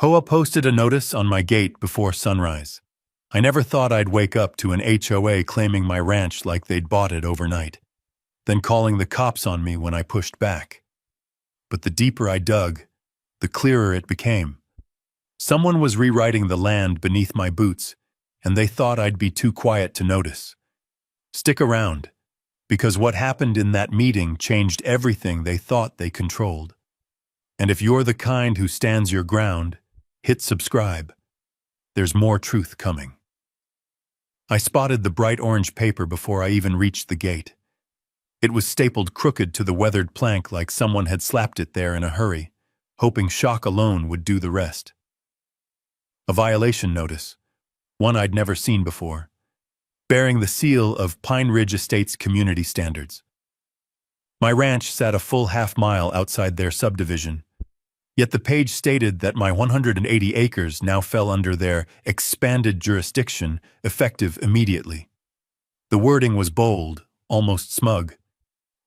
HOA posted a notice on my gate before sunrise. I never thought I'd wake up to an HOA claiming my ranch like they'd bought it overnight, then calling the cops on me when I pushed back. But the deeper I dug, the clearer it became. Someone was rewriting the land beneath my boots, and they thought I'd be too quiet to notice. Stick around, because what happened in that meeting changed everything they thought they controlled. And if you're the kind who stands your ground, hit subscribe. There's more truth coming. I spotted the bright orange paper before I even reached the gate. It was stapled crooked to the weathered plank like someone had slapped it there in a hurry, hoping shock alone would do the rest. A violation notice, one I'd never seen before, bearing the seal of Pine Ridge Estates Community Standards. My ranch sat a full half-mile outside their subdivision, yet the page stated that my 180 acres now fell under their expanded jurisdiction, effective immediately. The wording was bold, almost smug.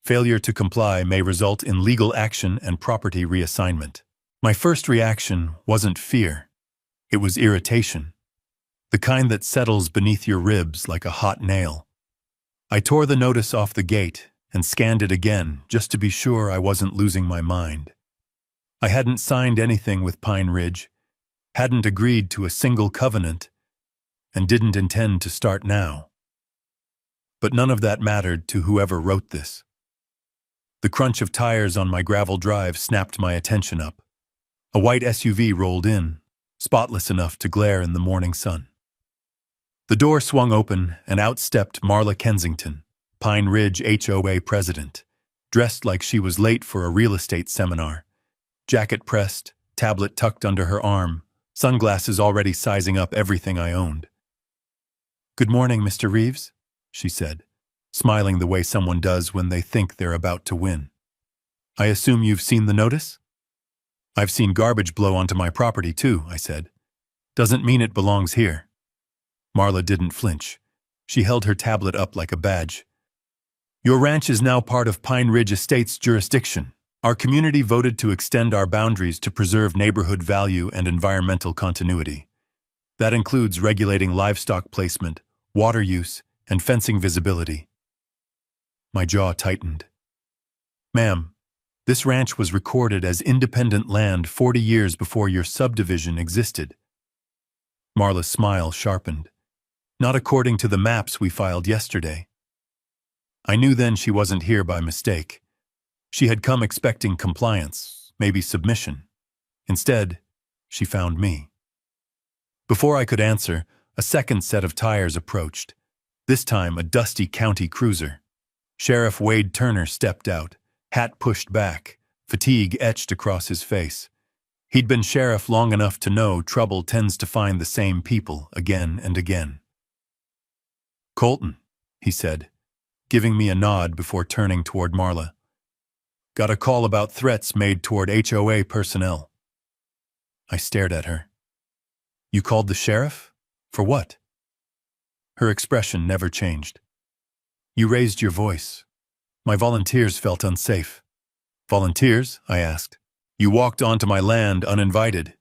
Failure to comply may result in legal action and property reassignment. My first reaction wasn't fear. It was irritation, the kind that settles beneath your ribs like a hot nail. I tore the notice off the gate and scanned it again just to be sure I wasn't losing my mind. I hadn't signed anything with Pine Ridge, hadn't agreed to a single covenant, and didn't intend to start now. But none of that mattered to whoever wrote this. The crunch of tires on my gravel drive snapped my attention up. A white SUV rolled in, spotless enough to glare in the morning sun. The door swung open and out stepped Marla Kensington, Pine Ridge HOA president, dressed like she was late for a real estate seminar. Jacket pressed, tablet tucked under her arm, sunglasses already sizing up everything I owned. "Good morning, Mr. Reeves," she said, smiling the way someone does when they think they're about to win. "I assume you've seen the notice?" "I've seen garbage blow onto my property too," I said. "Doesn't mean it belongs here." Marla didn't flinch. She held her tablet up like a badge. "Your ranch is now part of Pine Ridge Estates jurisdiction. Our community voted to extend our boundaries to preserve neighborhood value and environmental continuity. That includes regulating livestock placement, water use, and fencing visibility." My jaw tightened. "Ma'am, this ranch was recorded as independent land 40 years before your subdivision existed." Marla's smile sharpened. "Not according to the maps we filed yesterday." I knew then she wasn't here by mistake. She had come expecting compliance, maybe submission. Instead, she found me. Before I could answer, a second set of tires approached, this time a dusty county cruiser. Sheriff Wade Turner stepped out, hat pushed back, fatigue etched across his face. He'd been sheriff long enough to know trouble tends to find the same people again and again. "Colton," he said, giving me a nod before turning toward Marla. "Got a call about threats made toward HOA personnel." I stared at her. "You called the sheriff? For what?" Her expression never changed. "You raised your voice. My volunteers felt unsafe." "Volunteers?" I asked. "You walked onto my land uninvited."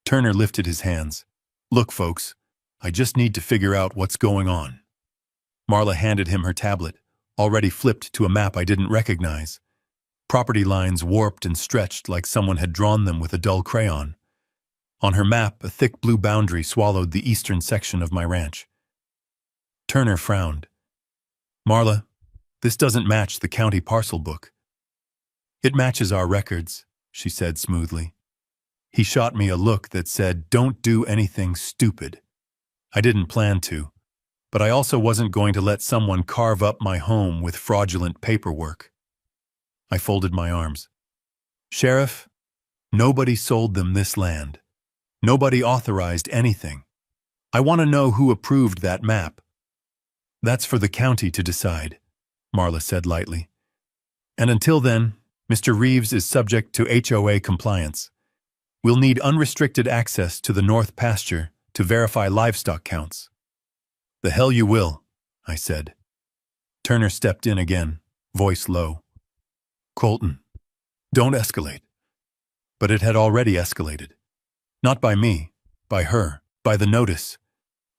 Turner lifted his hands. "Look, folks, I just need to figure out what's going on." Marla handed him her tablet, already flipped to a map I didn't recognize. Property lines warped and stretched like someone had drawn them with a dull crayon. On her map, a thick blue boundary swallowed the eastern section of my ranch. Turner frowned. "Marla, this doesn't match the county parcel book." "It matches our records," she said smoothly. He shot me a look that said, "Don't do anything stupid." I didn't plan to, but I also wasn't going to let someone carve up my home with fraudulent paperwork. I folded my arms. "Sheriff, nobody sold them this land. Nobody authorized anything. I want to know who approved that map." "That's for the county to decide," Marla said lightly. "And until then, Mr. Reeves is subject to HOA compliance. We'll need unrestricted access to the north pasture to verify livestock counts." "The hell you will," I said. Turner stepped in again, voice low. "Colton, don't escalate." But it had already escalated. Not by me, by her, by the notice,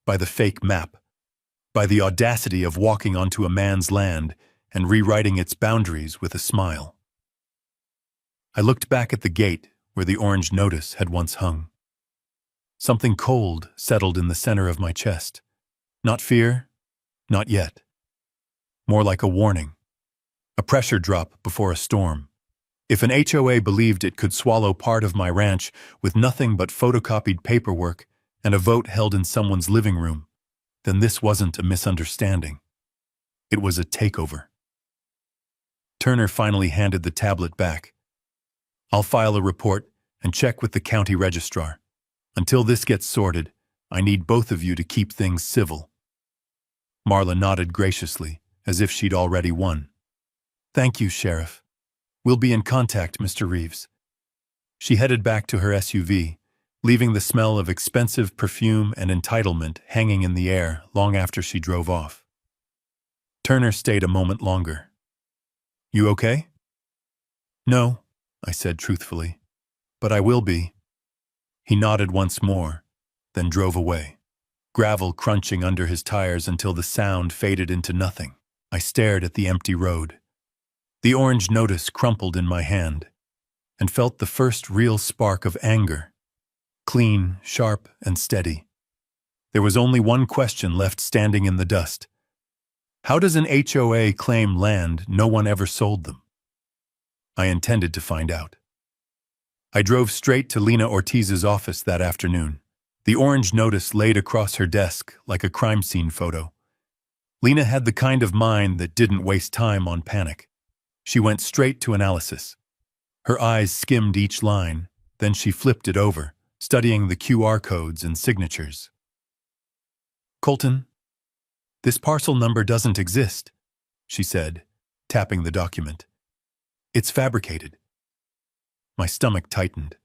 by the fake map, by the audacity of walking onto a man's land and rewriting its boundaries with a smile. I looked back at the gate where the orange notice had once hung. Something cold settled in the center of my chest. Not fear, not yet. More like a warning, a pressure drop before a storm. If an HOA believed it could swallow part of my ranch with nothing but photocopied paperwork and a vote held in someone's living room, then this wasn't a misunderstanding. It was a takeover. Turner finally handed the tablet back. I'll file a report and check with the county registrar. Until this gets sorted, I need both of you to keep things civil. Marla nodded graciously, as if she'd already won. Thank you, Sheriff. We'll be in contact, Mr. Reeves. She headed back to her SUV, leaving the smell of expensive perfume and entitlement hanging in the air long after she drove off. Turner stayed a moment longer. You okay? No, I said truthfully, but I will be. He nodded once more, then drove away, gravel crunching under his tires until the sound faded into nothing. I stared at the empty road. The orange notice crumpled in my hand, and felt the first real spark of anger. Clean, sharp, and steady. There was only one question left standing in the dust. How does an HOA claim land no one ever sold them? I intended to find out. I drove straight to Lena Ortiz's office that afternoon. The orange notice laid across her desk like a crime scene photo. Lena had the kind of mind that didn't waste time on panic. She went straight to analysis. Her eyes skimmed each line, then she flipped it over, studying the QR codes and signatures. Colton, this parcel number doesn't exist, she said, tapping the document. It's fabricated. My stomach tightened.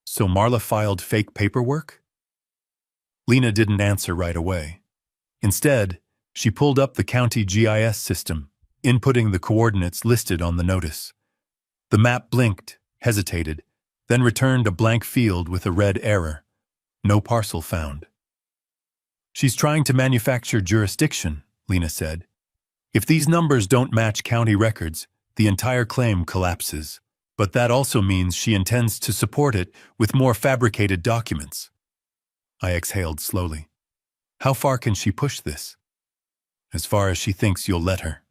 So Marla filed fake paperwork? Lena didn't answer right away. Instead, she pulled up the county GIS system, inputting the coordinates listed on the notice. The map blinked, hesitated, then returned a blank field with a red error. No parcel found. She's trying to manufacture jurisdiction, Lena said. If these numbers don't match county records, the entire claim collapses. But that also means she intends to support it with more fabricated documents. I exhaled slowly. How far can she push this? As far as she thinks you'll let her.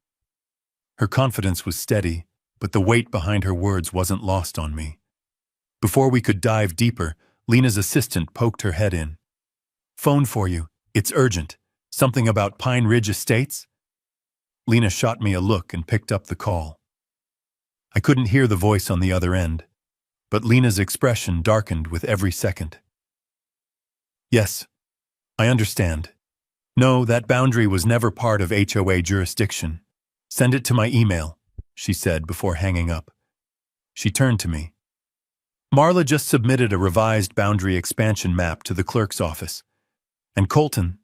Her confidence was steady, but the weight behind her words wasn't lost on me. Before we could dive deeper, Lena's assistant poked her head in. Phone for you. It's urgent. Something about Pine Ridge Estates? Lena shot me a look and picked up the call. I couldn't hear the voice on the other end, but Lena's expression darkened with every second. Yes, I understand. No, that boundary was never part of HOA jurisdiction. Send it to my email, she said before hanging up. She turned to me. Marla just submitted a revised boundary expansion map to the clerk's office. And Colton,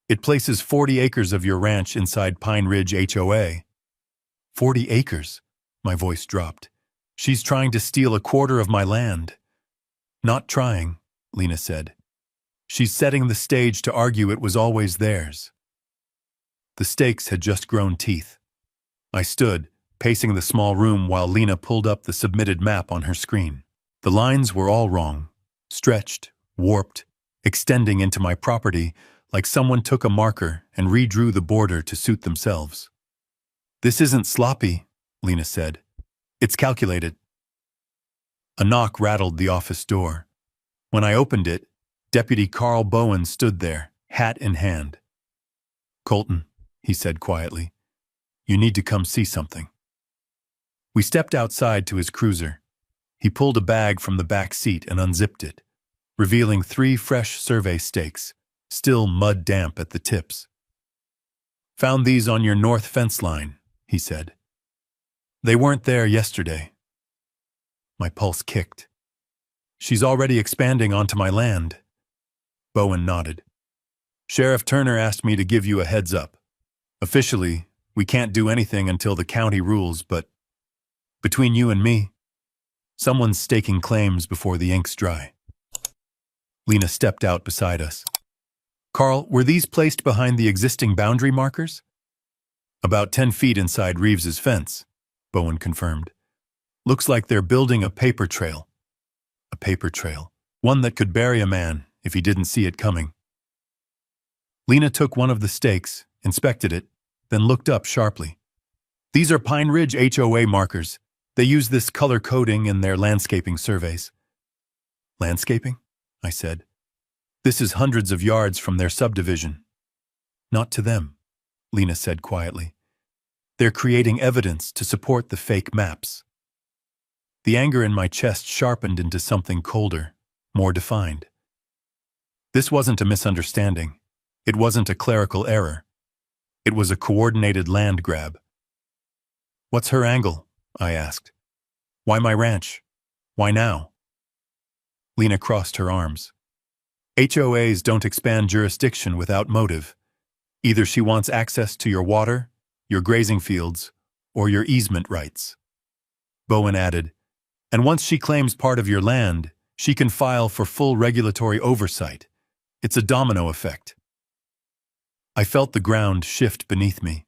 it places 40 acres of your ranch inside Pine Ridge HOA. 40 acres? My voice dropped. She's trying to steal a quarter of my land. Not trying, Lena said. She's setting the stage to argue it was always theirs. The stakes had just grown teeth. I stood, pacing the small room while Lena pulled up the submitted map on her screen. The lines were all wrong, stretched, warped, extending into my property like someone took a marker and redrew the border to suit themselves. This isn't sloppy, Lena said. It's calculated. A knock rattled the office door. When I opened it, Deputy Carl Bowen stood there, hat in hand. Colton, he said quietly, you need to come see something. We stepped outside to his cruiser. He pulled a bag from the back seat and unzipped it, revealing 3 fresh survey stakes, still mud damp at the tips. Found these on your north fence line, he said. They weren't there yesterday. My pulse kicked. She's already expanding onto my land. Bowen nodded. Sheriff Turner asked me to give you a heads up. Officially, we can't do anything until the county rules, but between you and me, someone's staking claims before the ink's dry. Lena stepped out beside us. Carl, were these placed behind the existing boundary markers? About 10 feet inside Reeves's fence, Bowen confirmed. Looks like they're building a paper trail. A paper trail. One that could bury a man if he didn't see it coming. Lena took one of the stakes, inspected it, then looked up sharply. These are Pine Ridge HOA markers. They use this color coding in their landscaping surveys. Landscaping? I said. This is hundreds of yards from their subdivision. Not to them, Lena said quietly. They're creating evidence to support the fake maps. The anger in my chest sharpened into something colder, more defined. This wasn't a misunderstanding. It wasn't a clerical error. It was a coordinated land grab. What's her angle? I asked. Why my ranch? Why now? Lena crossed her arms. HOAs don't expand jurisdiction without motive. Either she wants access to your water, your grazing fields, or your easement rights. Bowen added, and once she claims part of your land, she can file for full regulatory oversight. It's a domino effect. I felt the ground shift beneath me.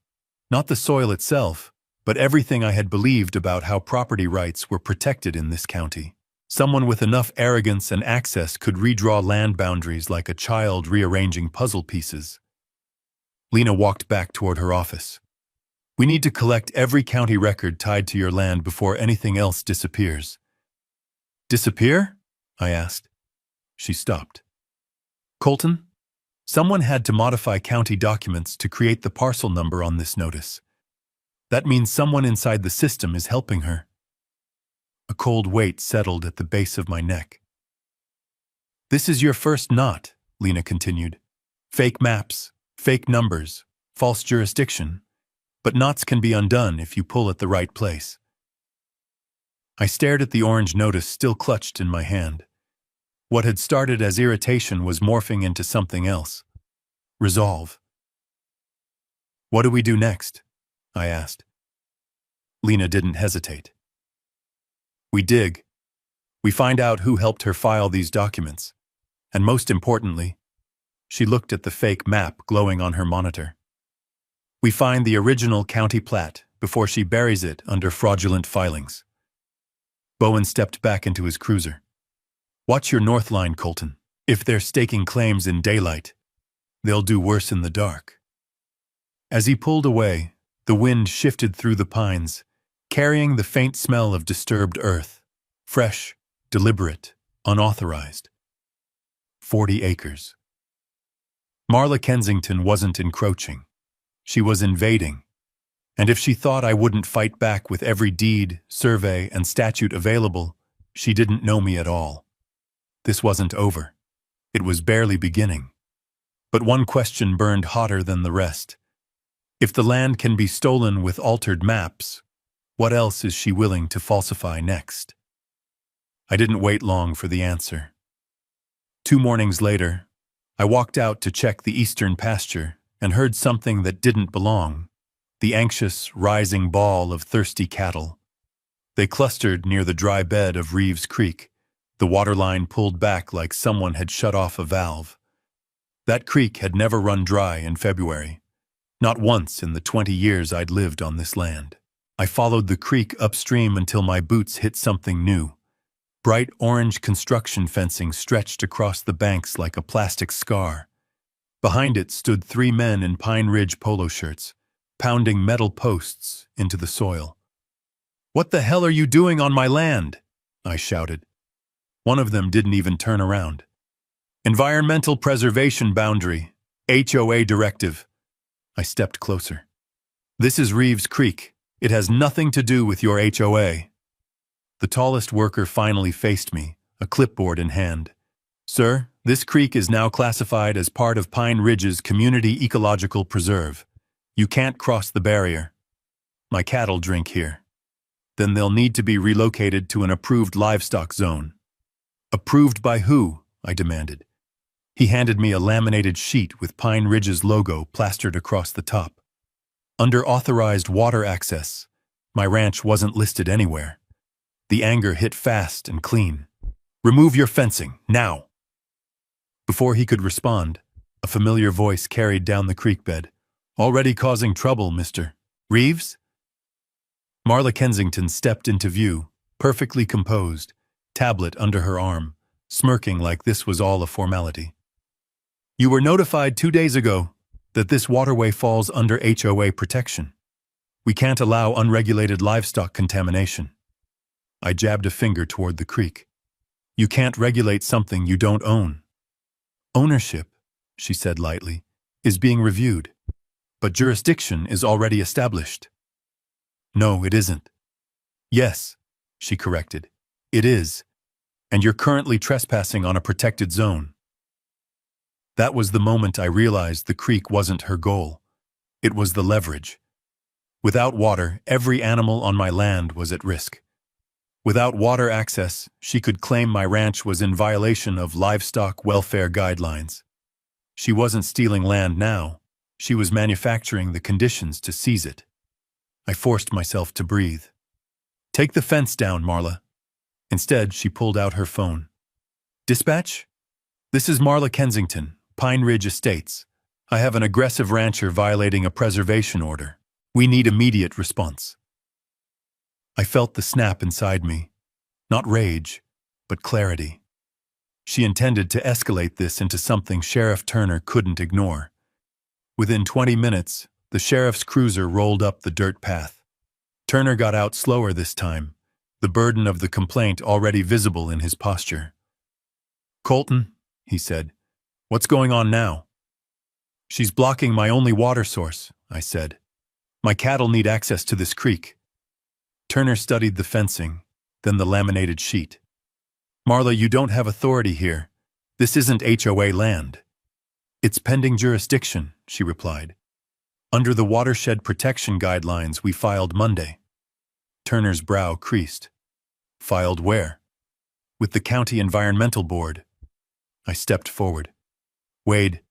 Not the soil itself, but everything I had believed about how property rights were protected in this county. Someone with enough arrogance and access could redraw land boundaries like a child rearranging puzzle pieces. Lena walked back toward her office. We need to collect every county record tied to your land before anything else disappears. Disappear? I asked. She stopped. Colton? Someone had to modify county documents to create the parcel number on this notice. That means someone inside the system is helping her. A cold weight settled at the base of my neck. This is your first knot, Lena continued. Fake maps, fake numbers, false jurisdiction. But knots can be undone if you pull at the right place. I stared at the orange notice still clutched in my hand. What had started as irritation was morphing into something else. Resolve. What do we do next? I asked. Lena didn't hesitate. We dig. We find out who helped her file these documents. And most importantly, she looked at the fake map glowing on her monitor. We find the original county plat before she buries it under fraudulent filings. Bowen stepped back into his cruiser. Watch your north line, Colton. If they're staking claims in daylight, they'll do worse in the dark. As he pulled away, the wind shifted through the pines, carrying the faint smell of disturbed earth, fresh, deliberate, unauthorized. 40 acres. Marla Kensington wasn't encroaching. She was invading. And if she thought I wouldn't fight back with every deed, survey, and statute available, she didn't know me at all. This wasn't over. It was barely beginning. But one question burned hotter than the rest. If the land can be stolen with altered maps, what else is she willing to falsify next? I didn't wait long for the answer. 2 mornings later, I walked out to check the eastern pasture and heard something that didn't belong, the anxious, rising bawl of thirsty cattle. They clustered near the dry bed of Reeves Creek, the waterline pulled back like someone had shut off a valve. That creek had never run dry in February, not once in the 20 years I'd lived on this land. I followed the creek upstream until my boots hit something new. Bright orange construction fencing stretched across the banks like a plastic scar. Behind it stood 3 men in Pine Ridge polo shirts, pounding metal posts into the soil. "What the hell are you doing on my land?" I shouted. One of them didn't even turn around. "Environmental Preservation Boundary, HOA Directive." I stepped closer. "This is Reeves Creek. It has nothing to do with your HOA." The tallest worker finally faced me, a clipboard in hand. "Sir, this creek is now classified as part of Pine Ridge's Community Ecological Preserve. You can't cross the barrier. My cattle drink here. Then they'll need to be relocated to an approved livestock zone." "Approved by who?" I demanded. He handed me a laminated sheet with Pine Ridge's logo plastered across the top. Under authorized water access, my ranch wasn't listed anywhere. The anger hit fast and clean. "Remove your fencing, now." Before he could respond, a familiar voice carried down the creek bed. Already causing trouble, Mr. Reeves? Marla Kensington stepped into view, perfectly composed, tablet under her arm, smirking like this was all a formality. You were notified 2 days ago that this waterway falls under HOA protection. We can't allow unregulated livestock contamination. I jabbed a finger toward the creek. You can't regulate something you don't own. Ownership, she said lightly, is being reviewed, but jurisdiction is already established. No, it isn't. Yes, she corrected. It is, and you're currently trespassing on a protected zone. That was the moment I realized the creek wasn't her goal. It was the leverage. Without water, every animal on my land was at risk. Without water access, she could claim my ranch was in violation of livestock welfare guidelines. She wasn't stealing land now. She was manufacturing the conditions to seize it. I forced myself to breathe. Take the fence down, Marla. Instead, she pulled out her phone. Dispatch? This is Marla Kensington, Pine Ridge Estates. I have an aggressive rancher violating a preservation order. We need immediate response. I felt the snap inside me. Not rage, but clarity. She intended to escalate this into something Sheriff Turner couldn't ignore. Within 20 minutes, the sheriff's cruiser rolled up the dirt path. Turner got out slower this time, the burden of the complaint already visible in his posture. Colton, he said, what's going on now? She's blocking my only water source, I said. My cattle need access to this creek. Turner studied the fencing, then the laminated sheet. Marla, you don't have authority here. This isn't HOA land. It's pending jurisdiction, she replied. Under the watershed protection guidelines we filed Monday. Turner's brow creased. Filed where? With the County Environmental Board. I stepped forward. Wade,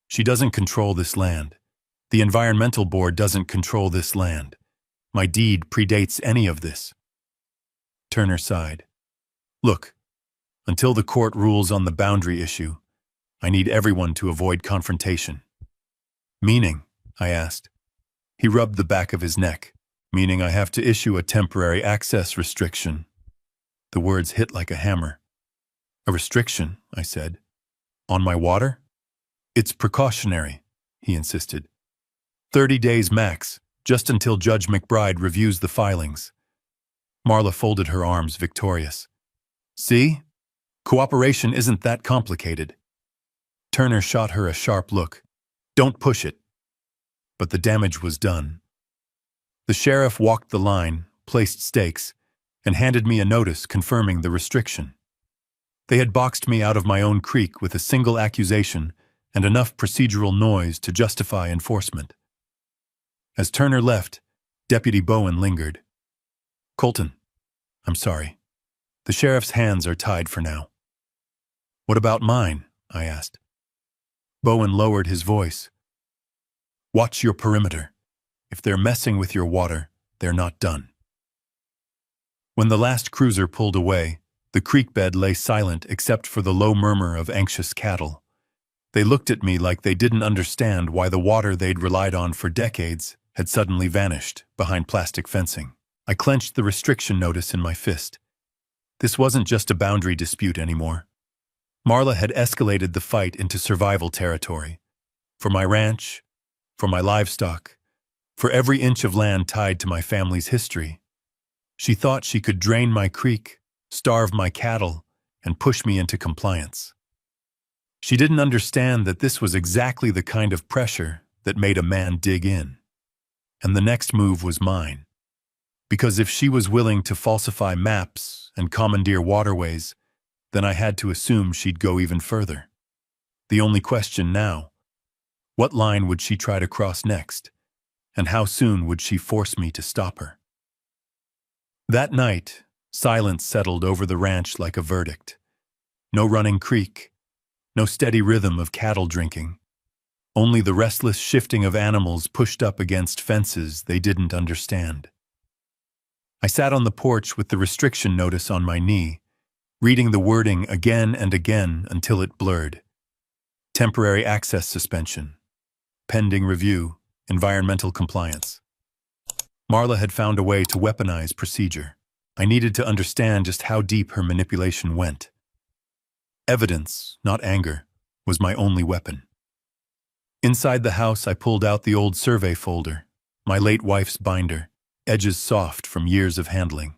she doesn't control this land. The Environmental Board doesn't control this land. My deed predates any of this. Turner sighed. Look, until the court rules on the boundary issue, I need everyone to avoid confrontation. Meaning? I asked. He rubbed the back of his neck, meaning I have to issue a temporary access restriction. The words hit like a hammer. A restriction, I said. On my water? It's precautionary, he insisted. 30 days max, just until Judge McBride reviews the filings. Marla folded her arms, victorious. See? Cooperation isn't that complicated. Turner shot her a sharp look. Don't push it. But the damage was done. The sheriff walked the line, placed stakes, and handed me a notice confirming the restriction. They had boxed me out of my own creek with a single accusation and enough procedural noise to justify enforcement. As Turner left, Deputy Bowen lingered. Colton, I'm sorry. The sheriff's hands are tied for now. What about mine? I asked. Bowen lowered his voice. Watch your perimeter. If they're messing with your water, they're not done. When the last cruiser pulled away, the creek bed lay silent except for the low murmur of anxious cattle. They looked at me like they didn't understand why the water they'd relied on for decades had suddenly vanished behind plastic fencing. I clenched the restriction notice in my fist. This wasn't just a boundary dispute anymore. Marla had escalated the fight into survival territory. For my ranch, for my livestock, for every inch of land tied to my family's history. She thought she could drain my creek, starve my cattle, and push me into compliance. She didn't understand that this was exactly the kind of pressure that made a man dig in. And the next move was mine. Because if she was willing to falsify maps and commandeer waterways, then I had to assume she'd go even further. The only question now, what line would she try to cross next? And how soon would she force me to stop her? That night, silence settled over the ranch like a verdict. No running creek, no steady rhythm of cattle drinking. Only the restless shifting of animals pushed up against fences they didn't understand. I sat on the porch with the restriction notice on my knee, reading the wording again and again until it blurred. Temporary access suspension. Pending review. Environmental compliance. Marla had found a way to weaponize procedure. I needed to understand just how deep her manipulation went. Evidence, not anger, was my only weapon. Inside the house, I pulled out the old survey folder, my late wife's binder, edges soft from years of handling.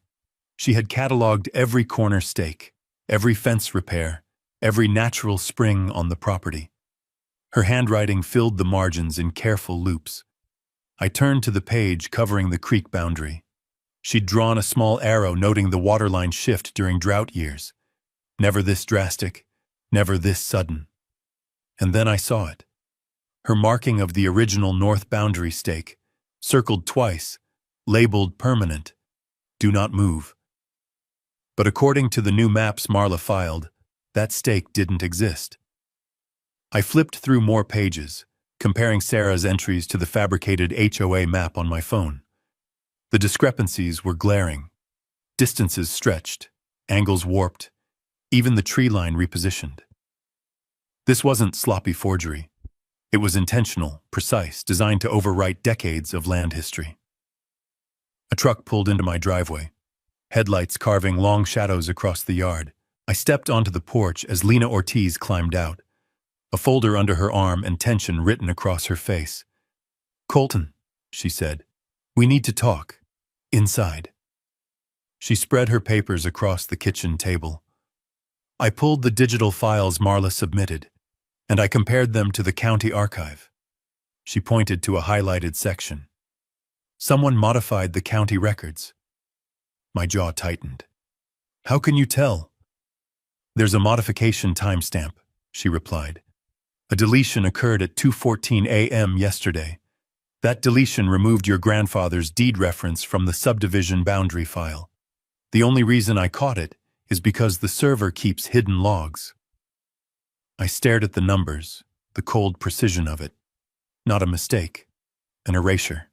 She had cataloged every corner stake, every fence repair, every natural spring on the property. Her handwriting filled the margins in careful loops. I turned to the page covering the creek boundary. She'd drawn a small arrow noting the waterline shift during drought years. Never this drastic, never this sudden. And then I saw it. Her marking of the original north boundary stake, circled twice, labeled permanent, do not move. But according to the new maps Marla filed, that stake didn't exist. I flipped through more pages, comparing Sarah's entries to the fabricated HOA map on my phone. The discrepancies were glaring. Distances stretched, angles warped, even the tree line repositioned. This wasn't sloppy forgery. It was intentional, precise, designed to overwrite decades of land history. A truck pulled into my driveway, headlights carving long shadows across the yard. I stepped onto the porch as Lena Ortiz climbed out, a folder under her arm and tension written across her face. "Colton," she said, "we need to talk. Inside." She spread her papers across the kitchen table. I pulled the digital files Marla submitted, and I compared them to the county archive. She pointed to a highlighted section. Someone modified the county records. My jaw tightened. "How can you tell?" "There's a modification timestamp," she replied. "A deletion occurred at 2:14 a.m. yesterday. That deletion removed your grandfather's deed reference from the subdivision boundary file. The only reason I caught it is because the server keeps hidden logs." I stared at the numbers, the cold precision of it. Not a mistake, an erasure.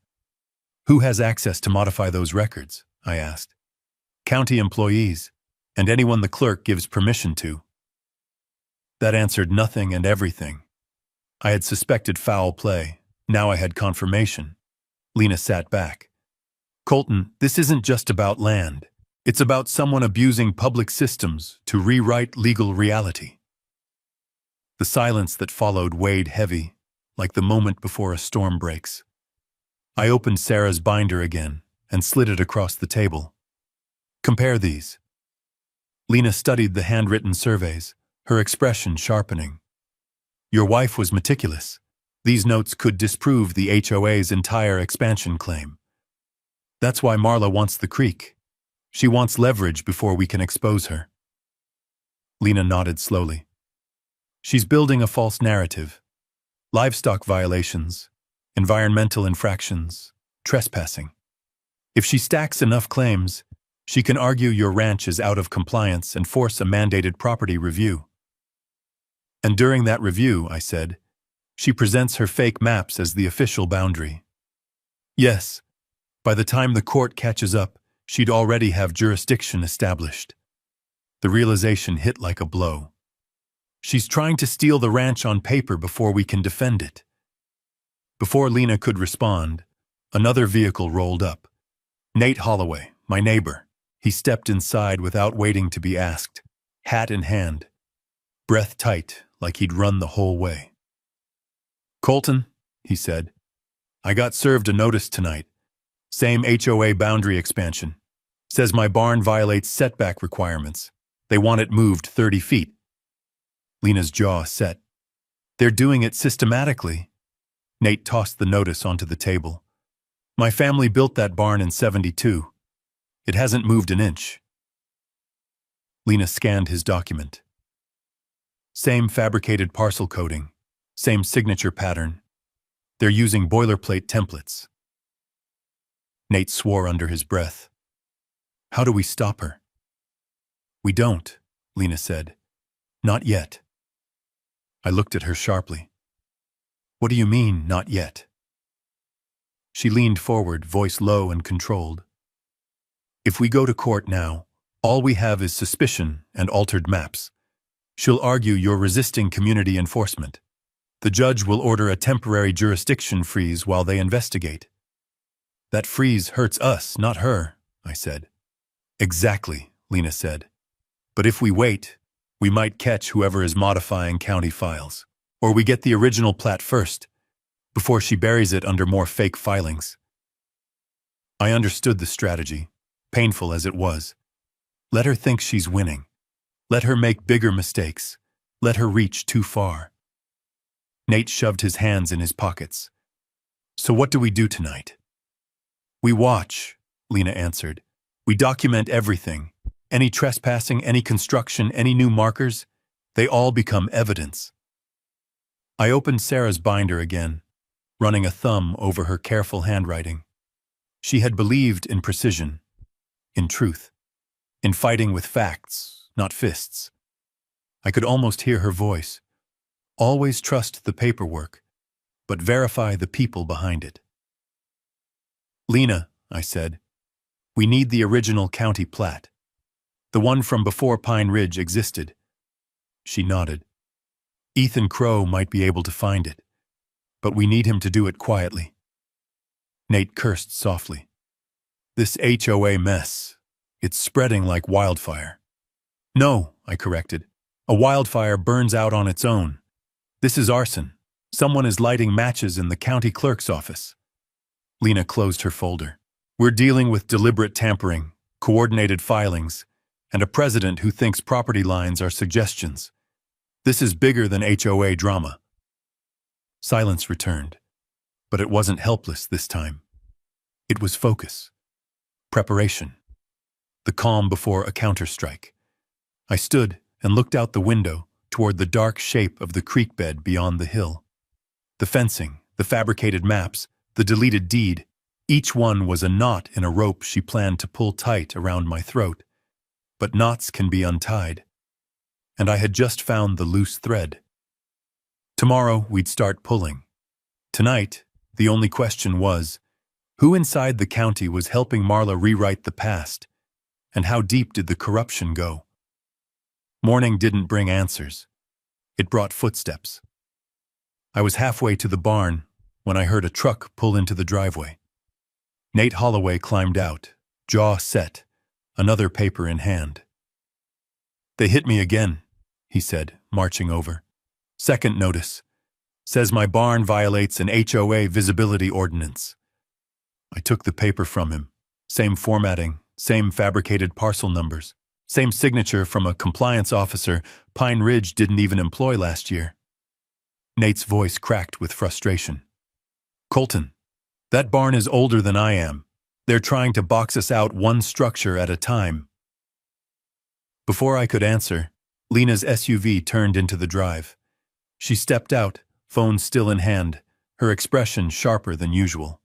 "Who has access to modify those records?" I asked. "County employees, and anyone the clerk gives permission to." That answered nothing and everything. I had suspected foul play. Now I had confirmation. Lena sat back. "Colton, this isn't just about land. It's about someone abusing public systems to rewrite legal reality." The silence that followed weighed heavy, like the moment before a storm breaks. I opened Sarah's binder again and slid it across the table. "Compare these." Lena studied the handwritten surveys, her expression sharpening. "Your wife was meticulous. These notes could disprove the HOA's entire expansion claim. That's why Marla wants the creek. She wants leverage before we can expose her." Lena nodded slowly. "She's building a false narrative. Livestock violations, environmental infractions, trespassing. If she stacks enough claims, she can argue your ranch is out of compliance and force a mandated property review. And during that review," I said, "she presents her fake maps as the official boundary. Yes, by the time the court catches up, she'd already have jurisdiction established." The realization hit like a blow. She's trying to steal the ranch on paper before we can defend it. Before Lena could respond, another vehicle rolled up. Nate Holloway, my neighbor. He stepped inside without waiting to be asked, hat in hand, breath tight like he'd run the whole way. "Colton," he said, "I got served a notice tonight. Same HOA boundary expansion. Says my barn violates setback requirements. They want it moved 30 feet. Lena's jaw set. "They're doing it systematically." Nate tossed the notice onto the table. "My family built that barn in '72. It hasn't moved an inch." Lena scanned his document. Same fabricated parcel coding, same signature pattern. They're using boilerplate templates. Nate swore under his breath. "How do we stop her?" "We don't," Lena said. "Not yet." I looked at her sharply. "What do you mean, not yet?" She leaned forward, voice low and controlled. "If we go to court now, all we have is suspicion and altered maps. She'll argue you're resisting community enforcement. The judge will order a temporary jurisdiction freeze while they investigate. That freeze hurts us, not her, I said. Exactly, Lena said. But if we wait, we might catch whoever is modifying county files. Or we get the original plat first, before she buries it under more fake filings. I understood the strategy, painful as it was. Let her think she's winning. Let her make bigger mistakes. Let her reach too far. Nate shoved his hands in his pockets. So what do we do tonight? We watch, Lena answered. We document everything. Any trespassing, any construction, any new markers, they all become evidence. I opened Sarah's binder again, running a thumb over her careful handwriting. She had believed in precision, in truth, in fighting with facts, not fists. I could almost hear her voice. Always trust the paperwork, but verify the people behind it. Lena, I said, we need the original county plat. The one from before Pine Ridge existed. She nodded. Ethan Crow might be able to find it, but we need him to do it quietly. Nate cursed softly. This HOA mess, it's spreading like wildfire. No, I corrected. A wildfire burns out on its own. This is arson. Someone is lighting matches in the county clerk's office. Lena closed her folder. We're dealing with deliberate tampering, coordinated filings, and a president who thinks property lines are suggestions. This is bigger than HOA drama. Silence returned, but it wasn't helpless this time. It was focus, preparation, the calm before a counterstrike. I stood and looked out the window toward the dark shape of the creek bed beyond the hill. The fencing, the fabricated maps, the deleted deed, each one was a knot in a rope she planned to pull tight around my throat. But knots can be untied. And I had just found the loose thread. Tomorrow we'd start pulling. Tonight, the only question was, who inside the county was helping Marla rewrite the past? And how deep did the corruption go? Morning didn't bring answers. It brought footsteps. I was halfway to the barn when I heard a truck pull into the driveway. Nate Holloway climbed out, jaw set, another paper in hand. They hit me again, he said, marching over. Second notice. Says my barn violates an HOA visibility ordinance. I took the paper from him. Same formatting, same fabricated parcel numbers, same signature from a compliance officer Pine Ridge didn't even employ last year. Nate's voice cracked with frustration. Colton, that barn is older than I am. They're trying to box us out one structure at a time. Before I could answer, Lena's SUV turned into the drive. She stepped out, phone still in hand, her expression sharper than usual.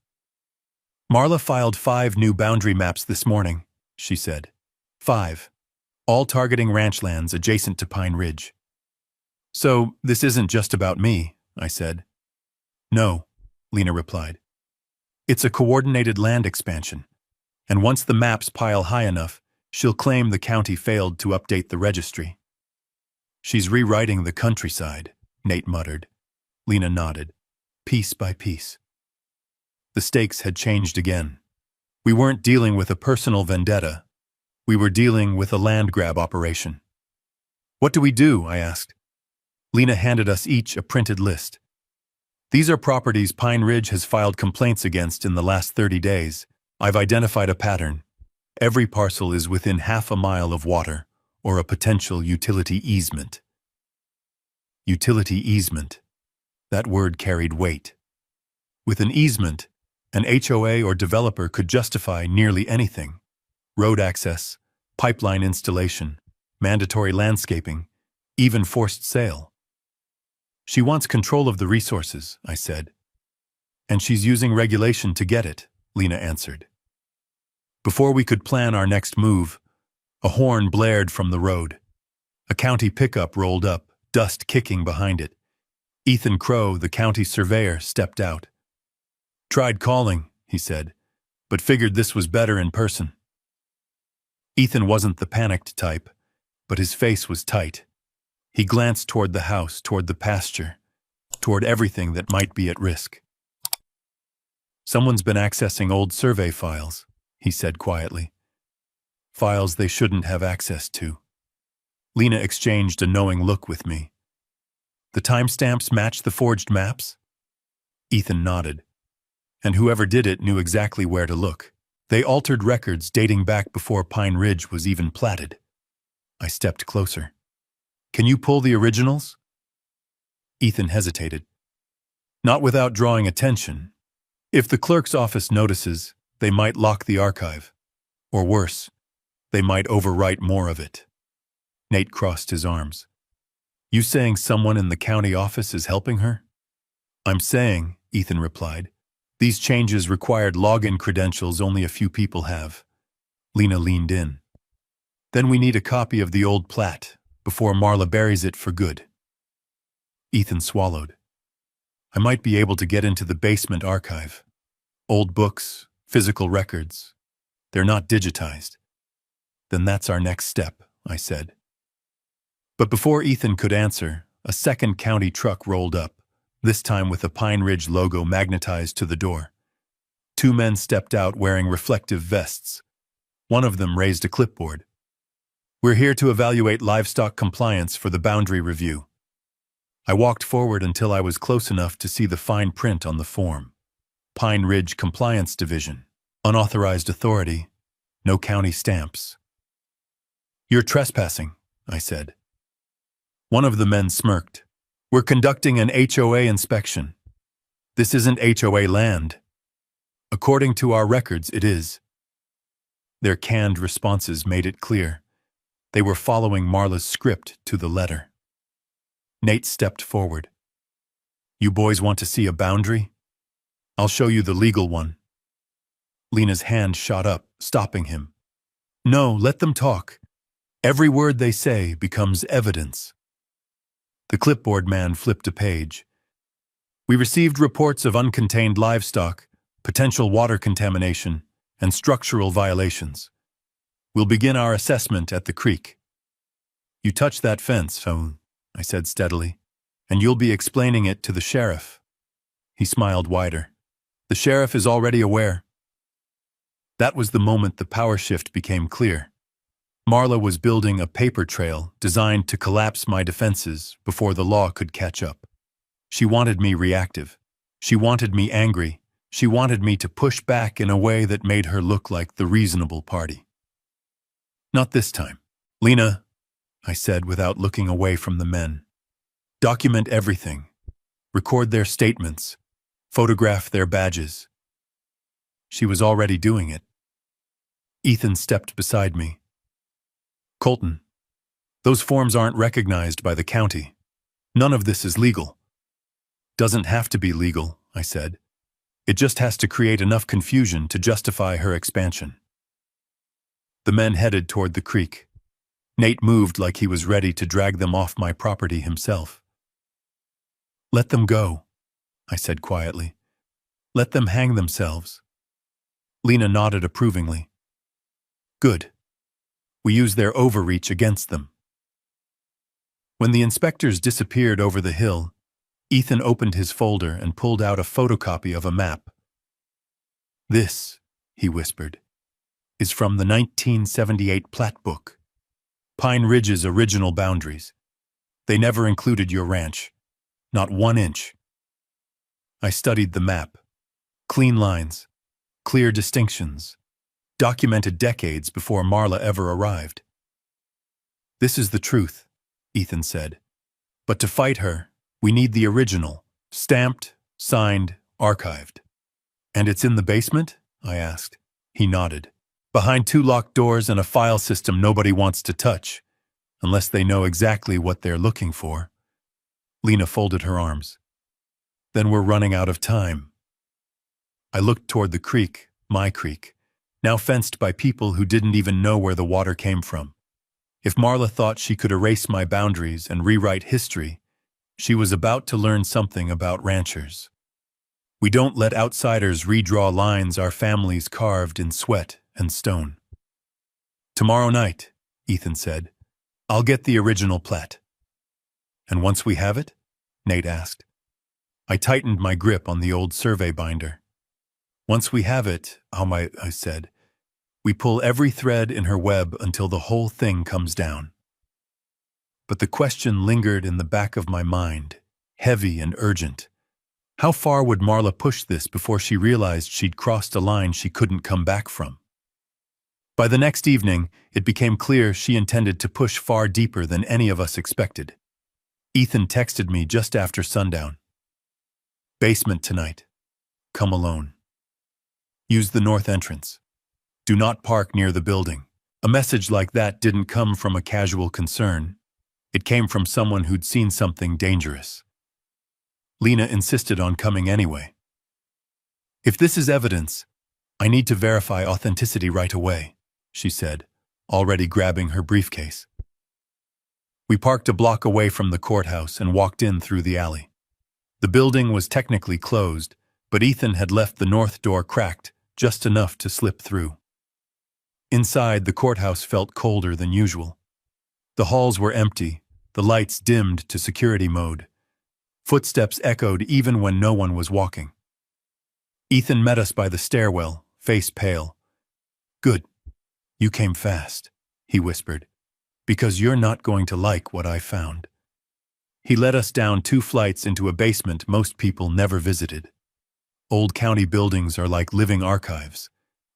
Marla filed 5 new boundary maps this morning, she said. 5. All targeting ranch lands adjacent to Pine Ridge. So, this isn't just about me, I said. No, Lena replied. It's a coordinated land expansion, and once the maps pile high enough, she'll claim the county failed to update the registry. She's rewriting the countryside, Nate muttered. Lena nodded, piece by piece. The stakes had changed again. We weren't dealing with a personal vendetta. We were dealing with a land grab operation. What do we do? I asked. Lena handed us each a printed list. These are properties Pine Ridge has filed complaints against in the last 30 days. I've identified a pattern. Every parcel is within half a mile of water or a potential utility easement. Utility easement. That word carried weight. With an easement, an HOA or developer could justify nearly anything. Road access, pipeline installation, mandatory landscaping, even forced sale. She wants control of the resources, I said. And she's using regulation to get it, Lena answered. Before we could plan our next move, a horn blared from the road. A county pickup rolled up, dust kicking behind it. Ethan Crow, the county surveyor, stepped out. Tried calling, he said, but figured this was better in person. Ethan wasn't the panicked type, but his face was tight. He glanced toward the house, toward the pasture, toward everything that might be at risk. Someone's been accessing old survey files, he said quietly. Files they shouldn't have access to. Lena exchanged a knowing look with me. The timestamps match the forged maps? Ethan nodded. And whoever did it knew exactly where to look. They altered records dating back before Pine Ridge was even platted. I stepped closer. Can you pull the originals? Ethan hesitated. Not without drawing attention. If the clerk's office notices, they might lock the archive. Or worse, they might overwrite more of it. Nate crossed his arms. You saying someone in the county office is helping her? I'm saying, Ethan replied, these changes required login credentials only a few people have. Lena leaned in. Then we need a copy of the old plat before Marla buries it for good. Ethan swallowed. I might be able to get into the basement archive. Old books, physical records. They're not digitized. Then that's our next step, I said. But before Ethan could answer, a second county truck rolled up, this time with a Pine Ridge logo magnetized to the door. Two men stepped out wearing reflective vests. One of them raised a clipboard. We're here to evaluate livestock compliance for the boundary review. I walked forward until I was close enough to see the fine print on the form. Pine Ridge Compliance Division. Unauthorized authority. No county stamps. You're trespassing, I said. One of the men smirked. We're conducting an HOA inspection. This isn't HOA land. According to our records, it is. Their canned responses made it clear. They were following Marla's script to the letter. Nate stepped forward. You boys want to see a boundary? I'll show you the legal one. Lena's hand shot up, stopping him. No, let them talk. Every word they say becomes evidence. The clipboard man flipped a page. We received reports of uncontained livestock, potential water contamination, and structural violations. We'll begin our assessment at the creek. You touch that fence, I said steadily, and you'll be explaining it to the sheriff. He smiled wider. The sheriff is already aware. That was the moment the power shift became clear. Marla was building a paper trail designed to collapse my defenses before the law could catch up. She wanted me reactive. She wanted me angry. She wanted me to push back in a way that made her look like the reasonable party. Not this time. Lena, I said without looking away from the men. Document everything. Record their statements. Photograph their badges. She was already doing it. Ethan stepped beside me. Colton, those forms aren't recognized by the county. None of this is legal. Doesn't have to be legal, I said. It just has to create enough confusion to justify her expansion. The men headed toward the creek. Nate moved like he was ready to drag them off my property himself. Let them go, I said quietly. Let them hang themselves. Lena nodded approvingly. Good. We use their overreach against them. When the inspectors disappeared over the hill, Ethan opened his folder and pulled out a photocopy of a map. This, he whispered, is from the 1978 plat book. Pine Ridge's original boundaries. They never included your ranch. Not 1 inch. I studied the map. Clean lines. Clear distinctions. Documented decades before Marla ever arrived. This is the truth, Ethan said. But to fight her, we need the original. Stamped, signed, archived. And it's in the basement? I asked. He nodded. Behind 2 locked doors and a file system nobody wants to touch, unless they know exactly what they're looking for. Lena folded her arms. Then we're running out of time. I looked toward the creek, my creek, now fenced by people who didn't even know where the water came from. If Marla thought she could erase my boundaries and rewrite history, she was about to learn something about ranchers. We don't let outsiders redraw lines our families carved in sweat and stone. Tomorrow night, Ethan said, I'll get the original plat. And once we have it? Nate asked. I tightened my grip on the old survey binder. Once we have it, I said, we pull every thread in her web until the whole thing comes down. But the question lingered in the back of my mind, heavy and urgent. How far would Marla push this before she realized she'd crossed a line she couldn't come back from? By the next evening, it became clear she intended to push far deeper than any of us expected. Ethan texted me just after sundown. Basement tonight. Come alone. Use the north entrance. Do not park near the building. A message like that didn't come from a casual concern. It came from someone who'd seen something dangerous. Lena insisted on coming anyway. If this is evidence, I need to verify authenticity right away, she said, already grabbing her briefcase. We parked a block away from the courthouse and walked in through the alley. The building was technically closed, but Ethan had left the north door cracked, just enough to slip through. Inside, the courthouse felt colder than usual. The halls were empty, the lights dimmed to security mode. Footsteps echoed even when no one was walking. Ethan met us by the stairwell, face pale. Good. You came fast, he whispered, because you're not going to like what I found. He led us down 2 flights into a basement most people never visited. Old county buildings are like living archives,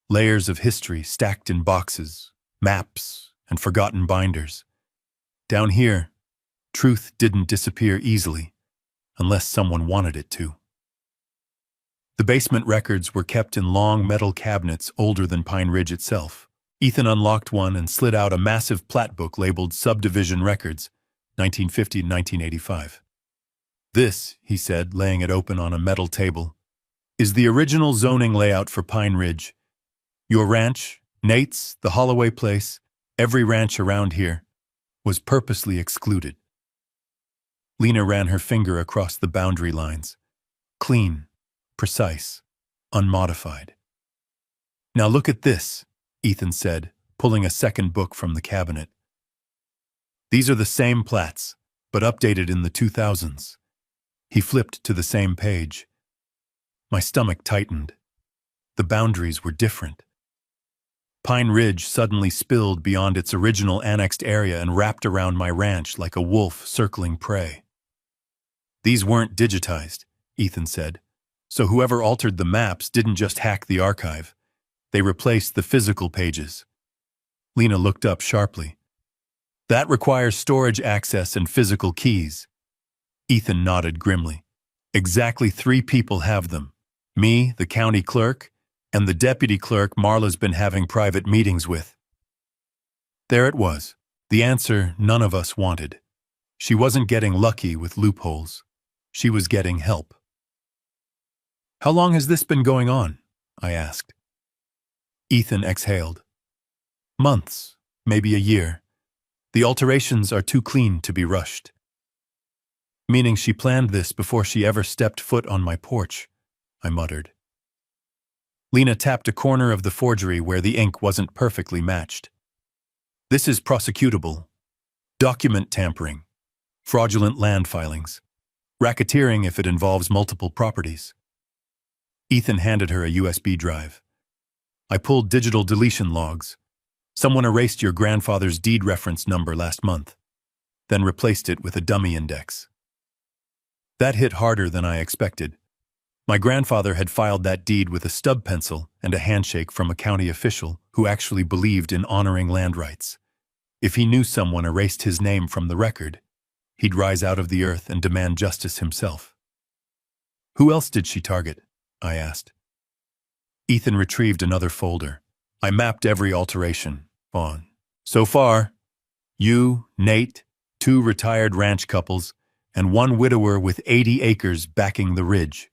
layers of history stacked in boxes, maps, and forgotten binders. Down here, truth didn't disappear easily, unless someone wanted it to. The basement records were kept in long metal cabinets older than Pine Ridge itself. Ethan unlocked one and slid out a massive plat book labeled Subdivision Records, 1950 and 1985. This, he said, laying it open on a metal table, is the original zoning layout for Pine Ridge. Your ranch, Nate's, the Holloway place, every ranch around here, was purposely excluded. Lena ran her finger across the boundary lines. Clean, precise, unmodified. Now look at this, Ethan said, pulling a second book from the cabinet. These are the same plats, but updated in the 2000s. He flipped to the same page. My stomach tightened. The boundaries were different. Pine Ridge suddenly spilled beyond its original annexed area and wrapped around my ranch like a wolf circling prey. These weren't digitized, Ethan said, so whoever altered the maps didn't just hack the archive. They replaced the physical pages. Lena looked up sharply. That requires storage access and physical keys. Ethan nodded grimly. Exactly 3 people have them. Me, the county clerk, and the deputy clerk Marla's been having private meetings with. There it was, the answer none of us wanted. She wasn't getting lucky with loopholes. She was getting help. How long has this been going on? I asked. Ethan exhaled. Months, maybe a year. The alterations are too clean to be rushed. Meaning she planned this before she ever stepped foot on my porch, I muttered. Lena tapped a corner of the forgery where the ink wasn't perfectly matched. This is prosecutable. Document tampering. Fraudulent land filings. Racketeering if it involves multiple properties. Ethan handed her a USB drive. I pulled digital deletion logs. Someone erased your grandfather's deed reference number last month, then replaced it with a dummy index. That hit harder than I expected. My grandfather had filed that deed with a stub pencil and a handshake from a county official who actually believed in honoring land rights. If he knew someone erased his name from the record, he'd rise out of the earth and demand justice himself. Who else did she target? I asked. Ethan retrieved another folder. I mapped every alteration on. So far, you, Nate, 2 retired ranch couples, and 1 widower with 80 acres backing the ridge.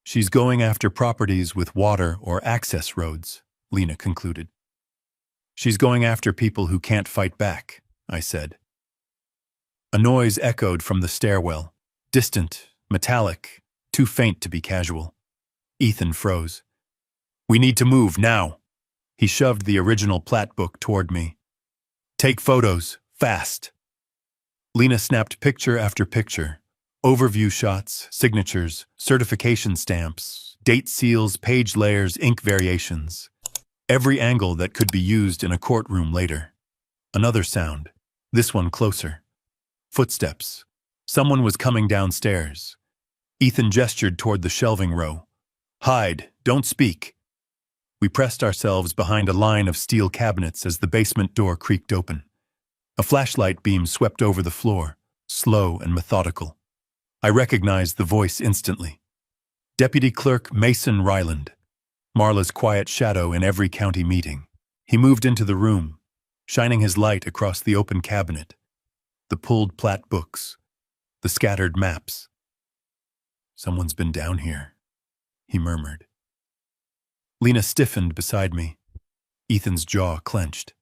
She's going after properties with water or access roads, Lena concluded. She's going after people who can't fight back, I said. A noise echoed from the stairwell, distant, metallic, too faint to be casual. Ethan froze. We need to move now. He shoved the original plat book toward me. Take photos, fast. Lena snapped picture after picture, Overview shots, signatures, certification stamps, date seals, page layers, ink variations. Every angle that could be used in a courtroom later. Another sound, this one closer. Footsteps. Someone was coming downstairs. Ethan gestured toward the shelving row. Hide, don't speak. We pressed ourselves behind a line of steel cabinets as the basement door creaked open. A flashlight beam swept over the floor, slow and methodical. I recognized the voice instantly. Deputy Clerk Mason Ryland, Marla's quiet shadow in every county meeting. He moved into the room, shining his light across the open cabinet, the pulled plat books, the scattered maps. Someone's been down here, he murmured. Lena stiffened beside me. Ethan's jaw clenched.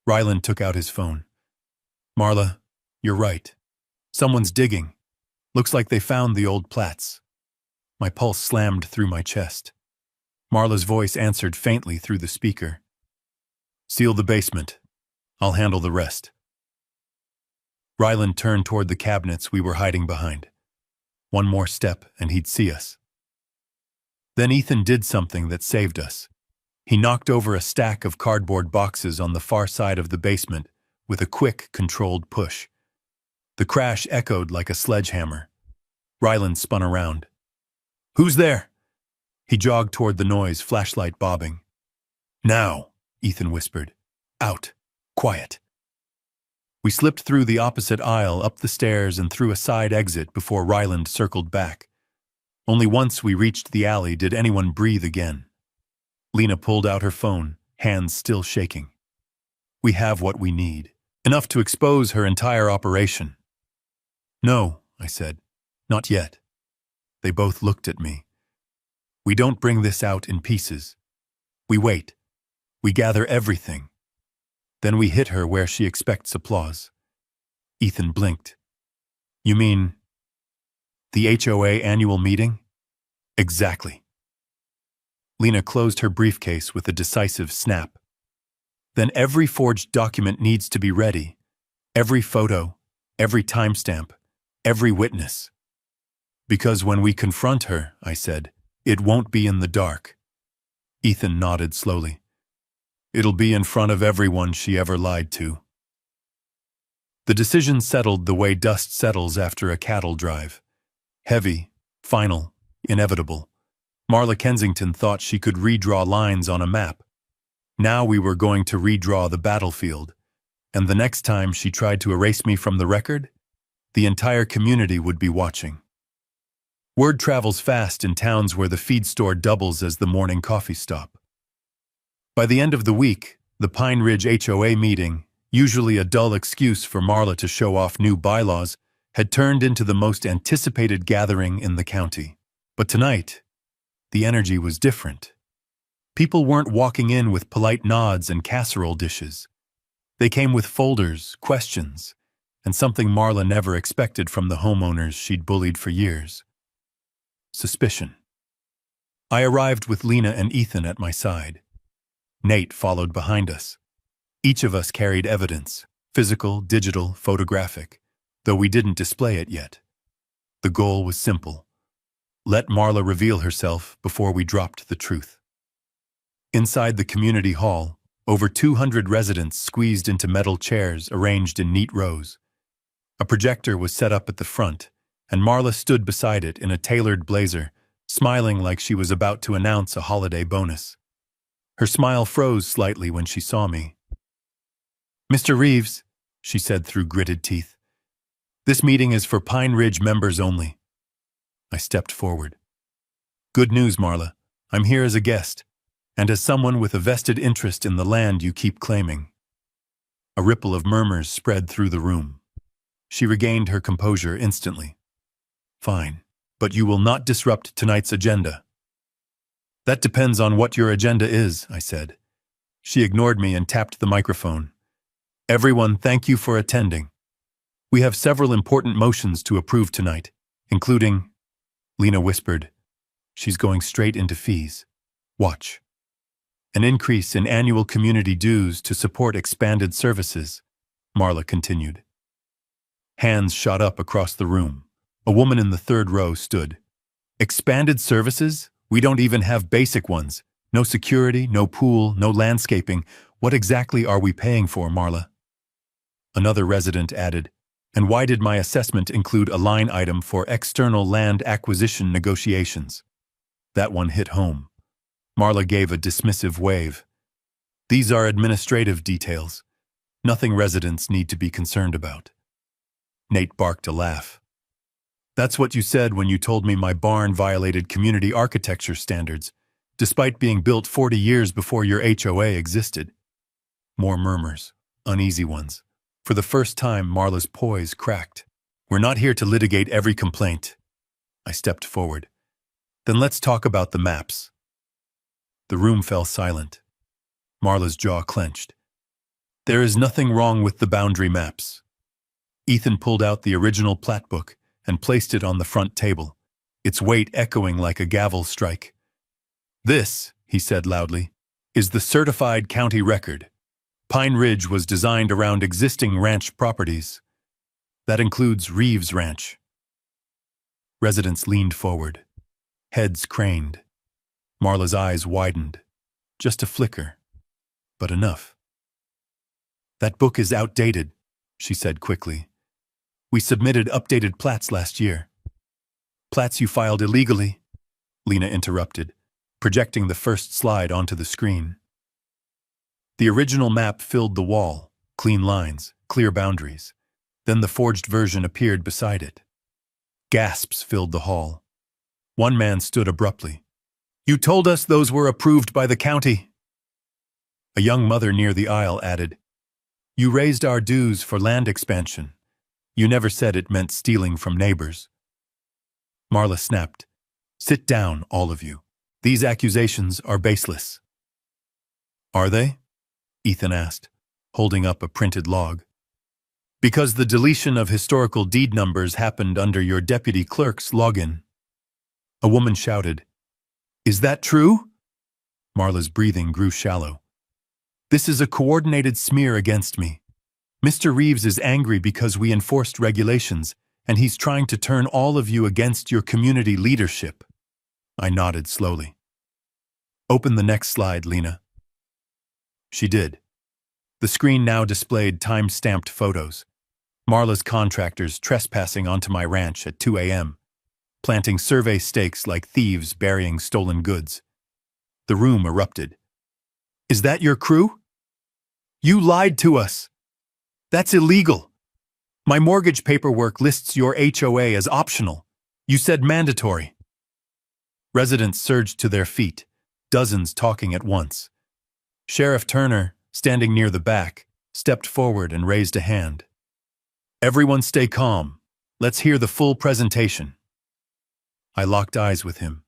Ryland took out his phone. Marla, you're right. Someone's digging. Looks like they found the old plats. My pulse slammed through my chest. Marla's voice answered faintly through the speaker. Seal the basement. I'll handle the rest. Ryland turned toward the cabinets we were hiding behind. One more step and he'd see us. Then Ethan did something that saved us. He knocked over a stack of cardboard boxes on the far side of the basement with a quick, controlled push. The crash echoed like a sledgehammer. Ryland spun around. Who's there? He jogged toward the noise, flashlight bobbing. Now, Ethan whispered. Out. Quiet. We slipped through the opposite aisle, up the stairs, and through a side exit before Ryland circled back. Only once we reached the alley did anyone breathe again. Lena pulled out her phone, hands still shaking. We have what we need, enough to expose her entire operation. No, I said, not yet. They both looked at me. We don't bring this out in pieces. We wait. We gather everything. Then we hit her where she expects applause. Ethan blinked. You mean the HOA annual meeting? Exactly. Lena closed her briefcase with a decisive snap. Then every forged document needs to be ready. Every photo, every timestamp, every witness. Because when we confront her, I said, it won't be in the dark. Ethan nodded slowly. It'll be in front of everyone she ever lied to. The decision settled the way dust settles after a cattle drive. Heavy, final, inevitable. Marla Kensington thought she could redraw lines on a map. Now we were going to redraw the battlefield. And the next time she tried to erase me from the record, the entire community would be watching. Word travels fast in towns where the feed store doubles as the morning coffee stop. By the end of the week, the Pine Ridge HOA meeting, usually a dull excuse for Marla to show off new bylaws, had turned into the most anticipated gathering in the county. But tonight, the energy was different. People weren't walking in with polite nods and casserole dishes. They came with folders, questions, and something Marla never expected from the homeowners she'd bullied for years. Suspicion. I arrived with Lena and Ethan at my side. Nate followed behind us. Each of us carried evidence, physical, digital, photographic, though we didn't display it yet. The goal was simple. Let Marla reveal herself before we dropped the truth. Inside the community hall, over 200 residents squeezed into metal chairs arranged in neat rows. A projector was set up at the front, and Marla stood beside it in a tailored blazer, smiling like she was about to announce a holiday bonus. Her smile froze slightly when she saw me. Mr. Reeves, she said through gritted teeth, this meeting is for Pine Ridge members only. I stepped forward. Good news, Marla. I'm here as a guest, and as someone with a vested interest in the land you keep claiming. A ripple of murmurs spread through the room. She regained her composure instantly. Fine, but you will not disrupt tonight's agenda. That depends on what your agenda is, I said. She ignored me and tapped the microphone. Everyone, thank you for attending. We have several important motions to approve tonight, including, Lena whispered, she's going straight into fees. Watch. An increase in annual community dues to support expanded services, Marla continued. Hands shot up across the room. A woman in the third row stood. Expanded services? We don't even have basic ones. No security, no pool, no landscaping. What exactly are we paying for, Marla? Another resident added, and why did my assessment include a line item for external land acquisition negotiations? That one hit home. Marla gave a dismissive wave. These are administrative details. Nothing residents need to be concerned about. Nate barked a laugh. That's what you said when you told me my barn violated community architecture standards, despite being built 40 years before your HOA existed. More murmurs, uneasy ones. For the first time, Marla's poise cracked. We're not here to litigate every complaint. I stepped forward. Then let's talk about the maps. The room fell silent. Marla's jaw clenched. There is nothing wrong with the boundary maps. Ethan pulled out the original plat book and placed it on the front table, its weight echoing like a gavel strike. This, he said loudly, is the certified county record. Pine Ridge was designed around existing ranch properties. That includes Reeves Ranch. Residents leaned forward, heads craned. Marla's eyes widened. Just a flicker, but enough. That book is outdated, she said quickly. We submitted updated plats last year. Plats you filed illegally, Lena interrupted, projecting the first slide onto the screen. The original map filled the wall, clean lines, clear boundaries. Then the forged version appeared beside it. Gasps filled the hall. One man stood abruptly. You told us those were approved by the county. A young mother near the aisle added, You raised our dues for land expansion. You never said it meant stealing from neighbors. Marla snapped. Sit down, all of you. These accusations are baseless. Are they? Ethan asked, holding up a printed log. Because the deletion of historical deed numbers happened under your deputy clerk's login. A woman shouted, Is that true? Marla's breathing grew shallow. This is a coordinated smear against me. Mr. Reeves is angry because we enforced regulations, and he's trying to turn all of you against your community leadership. I nodded slowly. Open the next slide, Lena. She did. The screen now displayed time-stamped photos. Marla's contractors trespassing onto my ranch at 2 a.m., planting survey stakes like thieves burying stolen goods. The room erupted. Is that your crew? You lied to us. That's illegal. My mortgage paperwork lists your HOA as optional. You said mandatory. Residents surged to their feet, dozens talking at once. Sheriff Turner, standing near the back, stepped forward and raised a hand. Everyone stay calm. Let's hear the full presentation. I locked eyes with him.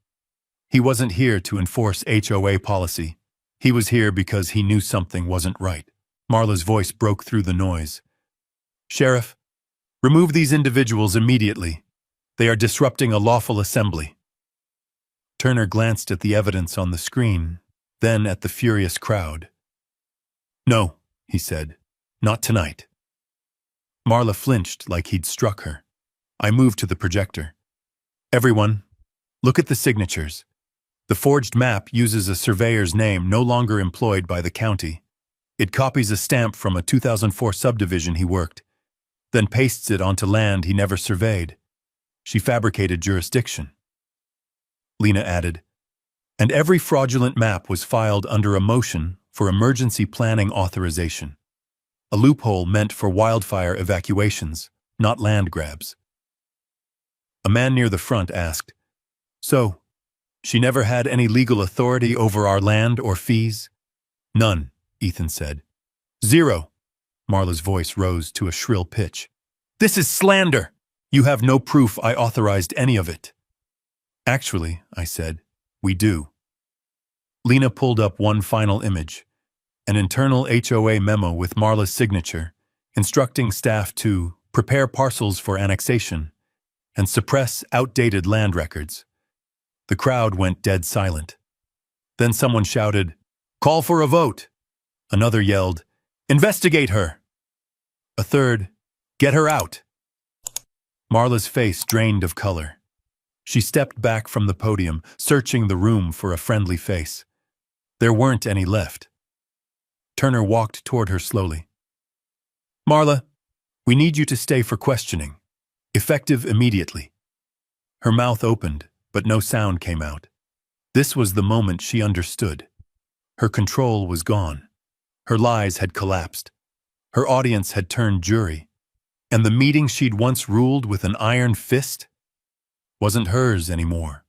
He wasn't here to enforce HOA policy. He was here because he knew something wasn't right. Marla's voice broke through the noise. Sheriff, remove these individuals immediately. They are disrupting a lawful assembly. Turner glanced at the evidence on the screen, then at the furious crowd. No, he said, not tonight. Marla flinched like he'd struck her. I moved to the projector. Everyone, look at the signatures. The forged map uses a surveyor's name no longer employed by the county. It copies a stamp from a 2004 subdivision he worked, then pastes it onto land he never surveyed. She fabricated jurisdiction. Lena added, and every fraudulent map was filed under a motion for emergency planning authorization, a loophole meant for wildfire evacuations, not land grabs. A man near the front asked, So, she never had any legal authority over our land or fees? None, Ethan said. Zero. Marla's voice rose to a shrill pitch. This is slander! You have no proof I authorized any of it. Actually, I said, we do. Lena pulled up one final image, an internal HOA memo with Marla's signature, instructing staff to prepare parcels for annexation and suppress outdated land records. The crowd went dead silent. Then someone shouted, Call for a vote. Another yelled, Investigate her. A third, Get her out. Marla's face drained of color. She stepped back from the podium, searching the room for a friendly face. There weren't any left. Turner walked toward her slowly. "Marla, we need you to stay for questioning. Effective immediately." Her mouth opened, but no sound came out. This was the moment she understood. Her control was gone. Her lies had collapsed. Her audience had turned jury. And the meeting she'd once ruled with an iron fist wasn't hers anymore.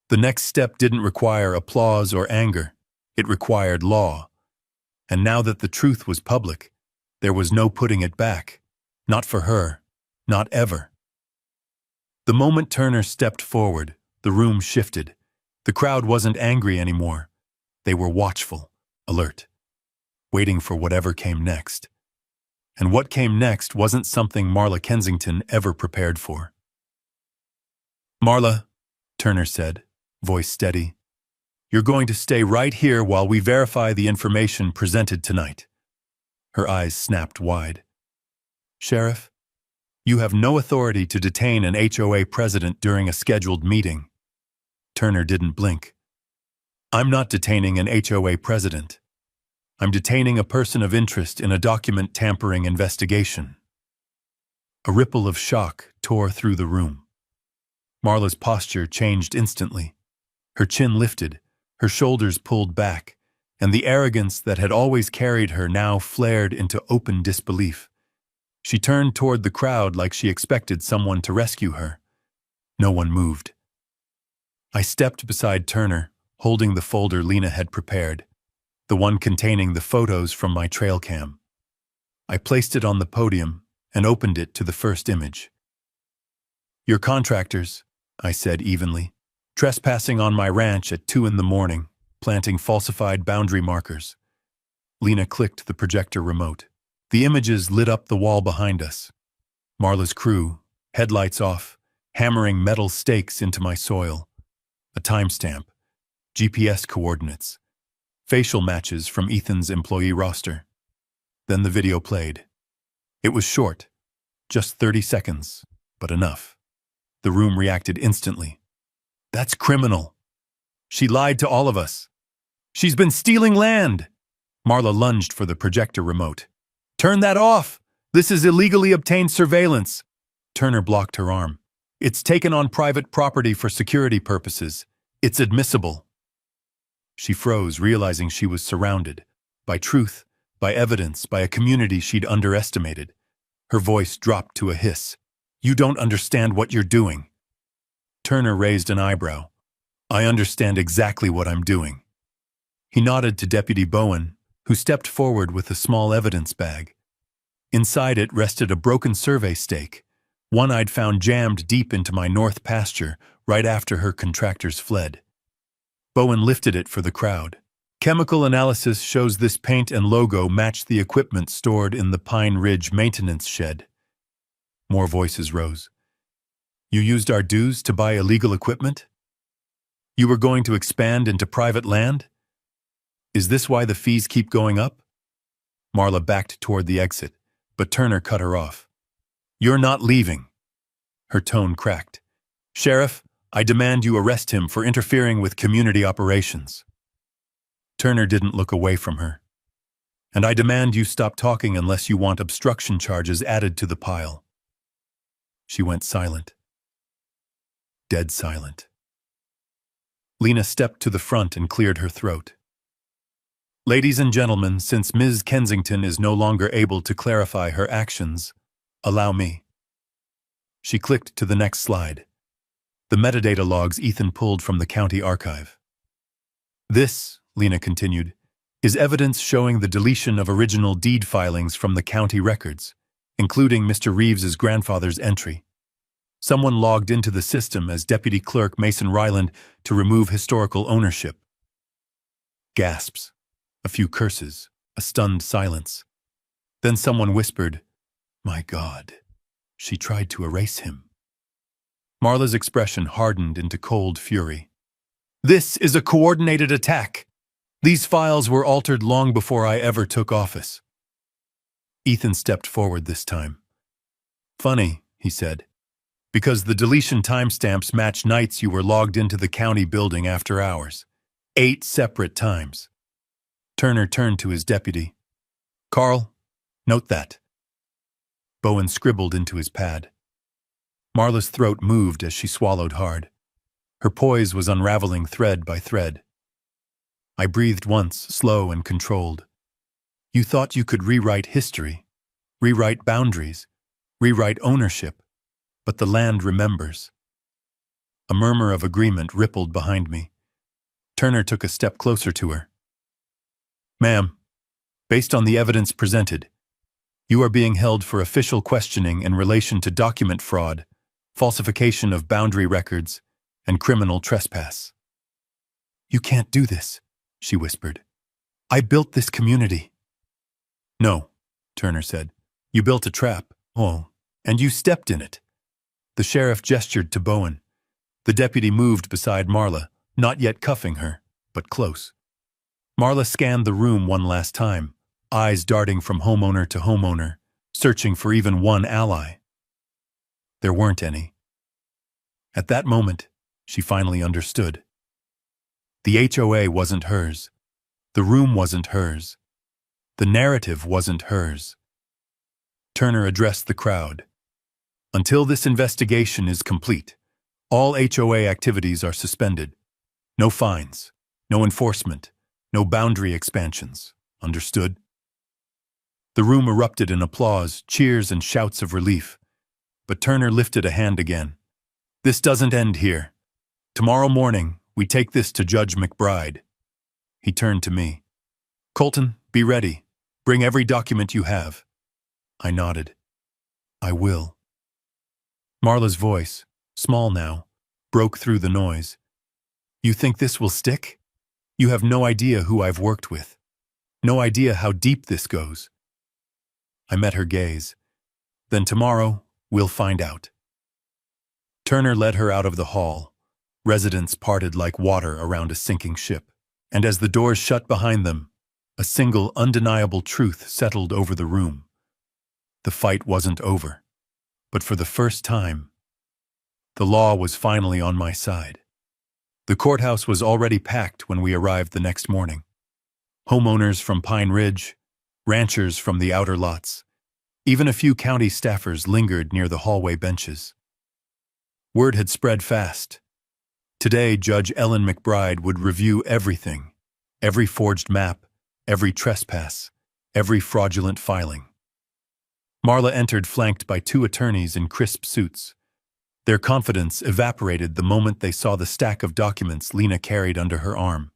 The next step didn't require applause or anger. It required law. And now that the truth was public, there was no putting it back. Not for her. Not ever. The moment Turner stepped forward, the room shifted. The crowd wasn't angry anymore. They were watchful, alert, waiting for whatever came next. And what came next wasn't something Marla Kensington ever prepared for. "Marla," Turner said, voice steady, "you're going to stay right here while we verify the information presented tonight." Her eyes snapped wide. "Sheriff, you have no authority to detain an HOA president during a scheduled meeting." Turner didn't blink. "I'm not detaining an HOA president. I'm detaining a person of interest in a document tampering investigation." A ripple of shock tore through the room. Marla's posture changed instantly. Her chin lifted, her shoulders pulled back, and the arrogance that had always carried her now flared into open disbelief. She turned toward the crowd like she expected someone to rescue her. No one moved. I stepped beside Turner, holding the folder Lena had prepared, the one containing the photos from my trail cam. I placed it on the podium and opened it to the first image. "Your contractors," I said evenly, "trespassing on my ranch at 2 a.m, planting falsified boundary markers." Lena clicked the projector remote. The images lit up the wall behind us. Marla's crew, headlights off, hammering metal stakes into my soil. A timestamp, GPS coordinates, facial matches from Ethan's employee roster. Then the video played. It was short, just 30 seconds, but enough. The room reacted instantly. "That's criminal. She lied to all of us. She's been stealing land." Marla lunged for the projector remote. "Turn that off! This is illegally obtained surveillance." Turner blocked her arm. "It's taken on private property for security purposes. It's admissible." She froze, realizing she was surrounded. By truth, by evidence, by a community she'd underestimated. Her voice dropped to a hiss. "You don't understand what you're doing." Turner raised an eyebrow. "I understand exactly what I'm doing." He nodded to Deputy Bowen, who stepped forward with a small evidence bag. Inside it rested a broken survey stake, one I'd found jammed deep into my north pasture right after her contractors fled. Bowen lifted it for the crowd. "Chemical analysis shows this paint and logo match the equipment stored in the Pine Ridge maintenance shed." More voices rose. "You used our dues to buy illegal equipment? You were going to expand into private land? Is this why the fees keep going up?" Marla backed toward the exit, but Turner cut her off. "You're not leaving." Her tone cracked. "Sheriff, I demand you arrest him for interfering with community operations." Turner didn't look away from her. "And I demand you stop talking unless you want obstruction charges added to the pile." She went silent. Dead silent. Lena stepped to the front and cleared her throat. "Ladies and gentlemen, since Ms. Kensington is no longer able to clarify her actions, allow me." She clicked to the next slide. The metadata logs Ethan pulled from the county archive. "This," Lena continued, "is evidence showing the deletion of original deed filings from the county records, including Mr. Reeves's grandfather's entry. Someone logged into the system as Deputy Clerk Mason Ryland to remove historical ownership." Gasps. A few curses. A stunned silence. Then someone whispered, "My God, she tried to erase him." Marla's expression hardened into cold fury. "This is a coordinated attack. These files were altered long before I ever took office." Ethan stepped forward this time. "Funny," he said. Because the deletion timestamps match nights you were logged into the county building after hours. 8 separate times. Turner turned to his deputy. Carl, note that. Bowen scribbled into his pad. Marla's throat moved as she swallowed hard. Her poise was unraveling thread by thread. I breathed once, slow and controlled. You thought you could rewrite history, rewrite boundaries, rewrite ownership, but the land remembers. A murmur of agreement rippled behind me. Turner took a step closer to her. Ma'am, based on the evidence presented, you are being held for official questioning in relation to document fraud, falsification of boundary records, and criminal trespass. You can't do this, she whispered. I built this community. No, Turner said. You built a trap. Oh, and you stepped in it. The sheriff gestured to Bowen. The deputy moved beside Marla, not yet cuffing her, but close. Marla scanned the room one last time, eyes darting from homeowner to homeowner, searching for even one ally. There weren't any. At that moment, she finally understood. The HOA wasn't hers. The room wasn't hers. The narrative wasn't hers. Turner addressed the crowd. Until this investigation is complete, all HOA activities are suspended. No fines, no enforcement, no boundary expansions. Understood? The room erupted in applause, cheers, and shouts of relief. But Turner lifted a hand again. This doesn't end here. Tomorrow morning, we take this to Judge McBride. He turned to me. Colton, be ready. Bring every document you have. I nodded. I will. Marla's voice, small now, broke through the noise. You think this will stick? You have no idea who I've worked with. No idea how deep this goes. I met her gaze. Then tomorrow, we'll find out. Turner led her out of the hall. Residents parted like water around a sinking ship. And as the doors shut behind them, a single undeniable truth settled over the room. The fight wasn't over. But for the first time, the law was finally on my side. The courthouse was already packed when we arrived the next morning. Homeowners from Pine Ridge, ranchers from the outer lots, even a few county staffers lingered near the hallway benches. Word had spread fast. Today, Judge Ellen McBride would review everything, every forged map, every trespass, every fraudulent filing. Marla entered flanked by 2 attorneys in crisp suits. Their confidence evaporated the moment they saw the stack of documents Lena carried under her arm.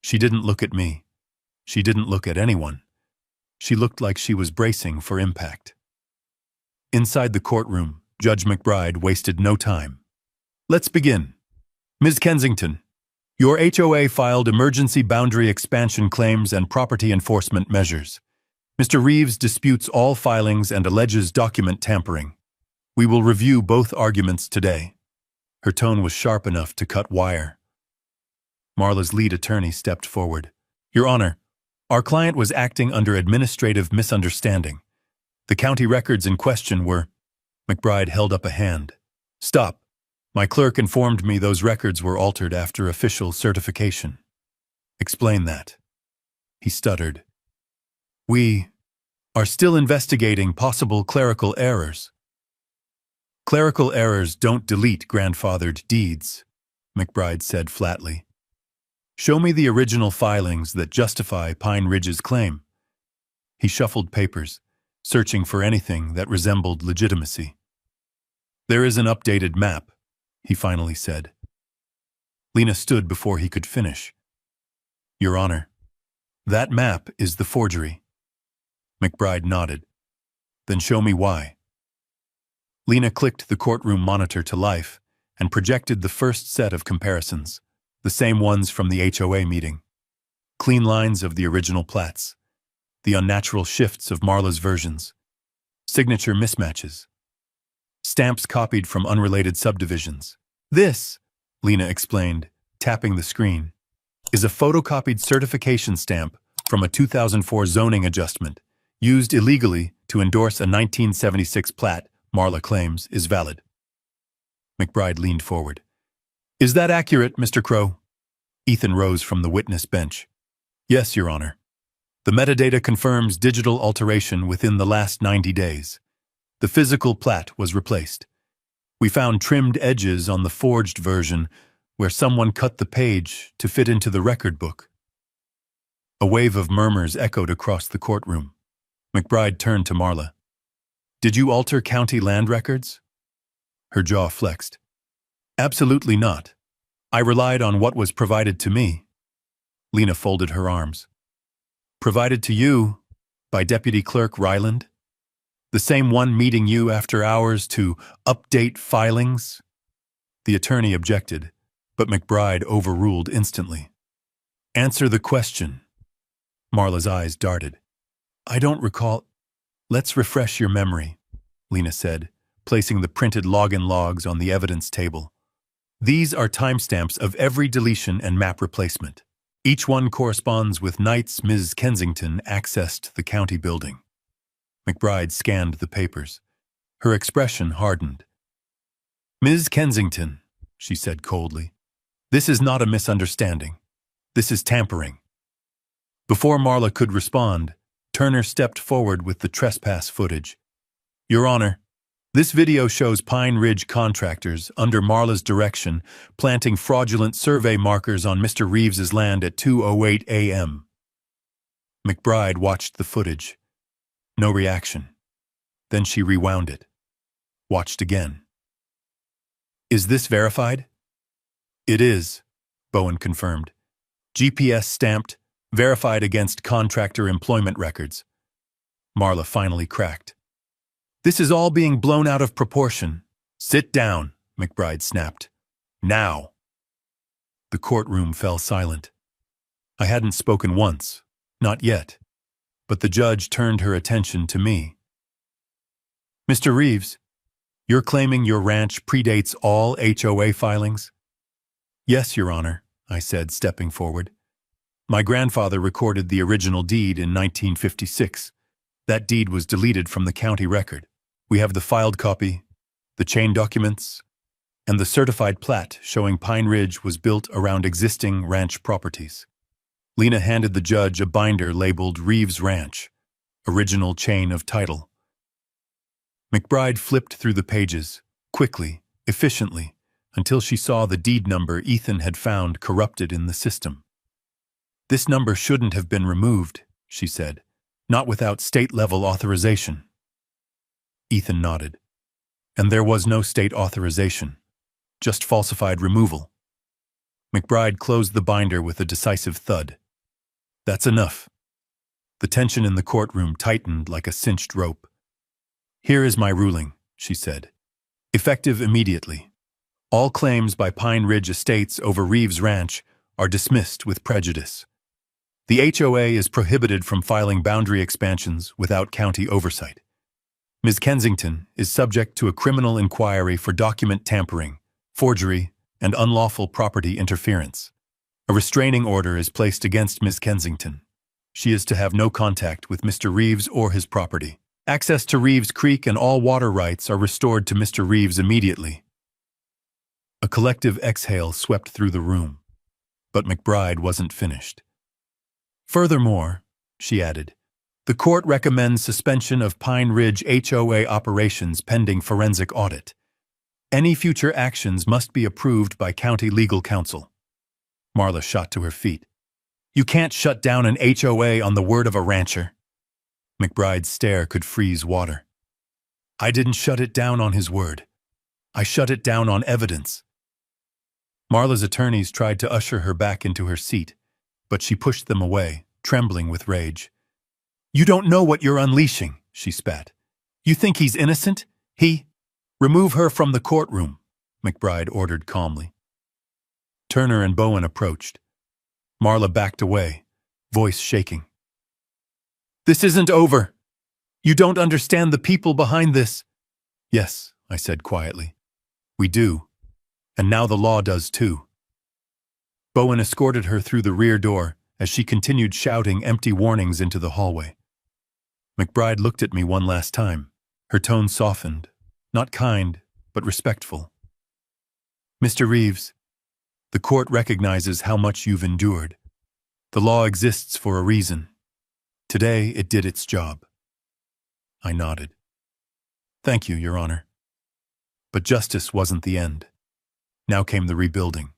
She didn't look at me. She didn't look at anyone. She looked like she was bracing for impact. Inside the courtroom, Judge McBride wasted no time. Let's begin. Ms. Kensington, your HOA filed emergency boundary expansion claims and property enforcement measures. Mr. Reeves disputes all filings and alleges document tampering. We will review both arguments today. Her tone was sharp enough to cut wire. Marla's lead attorney stepped forward. Your Honor, our client was acting under administrative misunderstanding. The county records in question were... McBride held up a hand. Stop. My clerk informed me those records were altered after official certification. Explain that. He stuttered. We are still investigating possible clerical errors. Clerical errors don't delete grandfathered deeds, McBride said flatly. Show me the original filings that justify Pine Ridge's claim. He shuffled papers, searching for anything that resembled legitimacy. There is an updated map, he finally said. Lena stood before he could finish. Your Honor, that map is the forgery. McBride nodded. Then show me why. Lena clicked the courtroom monitor to life and projected the first set of comparisons, the same ones from the HOA meeting. Clean lines of the original plats, the unnatural shifts of Marla's versions, signature mismatches, stamps copied from unrelated subdivisions. This, Lena explained, tapping the screen, is a photocopied certification stamp from a 2004 zoning adjustment used illegally to endorse a 1976 plat Marla claims is valid. McBride leaned forward. Is that accurate, Mr. Crow? Ethan rose from the witness bench. Yes, Your Honor. The metadata confirms digital alteration within the last 90 days. The physical plat was replaced. We found trimmed edges on the forged version where someone cut the page to fit into the record book. A wave of murmurs echoed across the courtroom. McBride turned to Marla. Did you alter county land records? Her jaw flexed. Absolutely not. I relied on what was provided to me. Lena folded her arms. Provided to you by Deputy Clerk Ryland? The same one meeting you after hours to update filings? The attorney objected, but McBride overruled instantly. Answer the question. Marla's eyes darted. I don't recall. Let's refresh your memory, Lena said, placing the printed login logs on the evidence table. These are timestamps of every deletion and map replacement. Each one corresponds with nights Ms. Kensington accessed the county building. McBride scanned the papers. Her expression hardened. Ms. Kensington, she said coldly, this is not a misunderstanding. This is tampering. Before Marla could respond, Turner stepped forward with the trespass footage. Your Honor, this video shows Pine Ridge contractors, under Marla's direction, planting fraudulent survey markers on Mr. Reeves's land at 2:08 a.m. McBride watched the footage. No reaction. Then she rewound it. Watched again. Is this verified? It is, Bowen confirmed. GPS stamped, verified against contractor employment records. Marla finally cracked. This is all being blown out of proportion. Sit down, McBride snapped. Now. The courtroom fell silent. I hadn't spoken once, not yet, but the judge turned her attention to me. Mr. Reeves, you're claiming your ranch predates all HOA filings? Yes, Your Honor, I said, stepping forward. My grandfather recorded the original deed in 1956. That deed was deleted from the county record. We have the filed copy, the chain documents, and the certified plat showing Pine Ridge was built around existing ranch properties. Lena handed the judge a binder labeled Reeves Ranch, original chain of title. McBride flipped through the pages, quickly, efficiently, until she saw the deed number Ethan had found corrupted in the system. This number shouldn't have been removed, she said, not without state-level authorization. Ethan nodded. And there was no state authorization, just falsified removal. McBride closed the binder with a decisive thud. That's enough. The tension in the courtroom tightened like a cinched rope. Here is my ruling, she said. Effective immediately. All claims by Pine Ridge Estates over Reeves Ranch are dismissed with prejudice. The HOA is prohibited from filing boundary expansions without county oversight. Ms. Kensington is subject to a criminal inquiry for document tampering, forgery, and unlawful property interference. A restraining order is placed against Ms. Kensington. She is to have no contact with Mr. Reeves or his property. Access to Reeves Creek and all water rights are restored to Mr. Reeves immediately. A collective exhale swept through the room, but McBride wasn't finished. Furthermore, she added, the court recommends suspension of Pine Ridge HOA operations pending forensic audit. Any future actions must be approved by county legal counsel. Marla shot to her feet. You can't shut down an HOA on the word of a rancher. McBride's stare could freeze water. I didn't shut it down on his word. I shut it down on evidence. Marla's attorneys tried to usher her back into her seat, but she pushed them away, trembling with rage. You don't know what you're unleashing, she spat. You think he's innocent? Remove her from the courtroom, McBride ordered calmly. Turner and Bowen approached. Marla backed away, voice shaking. This isn't over. You don't understand the people behind this. Yes, I said quietly. We do. And now the law does too. Bowen escorted her through the rear door as she continued shouting empty warnings into the hallway. McBride looked at me one last time. Her tone softened, Not kind, but respectful. Mr. Reeves, the court recognizes how much you've endured. The law exists for a reason. Today, it did its job. I nodded. Thank you, Your Honor. But justice wasn't the end. Now came the rebuilding,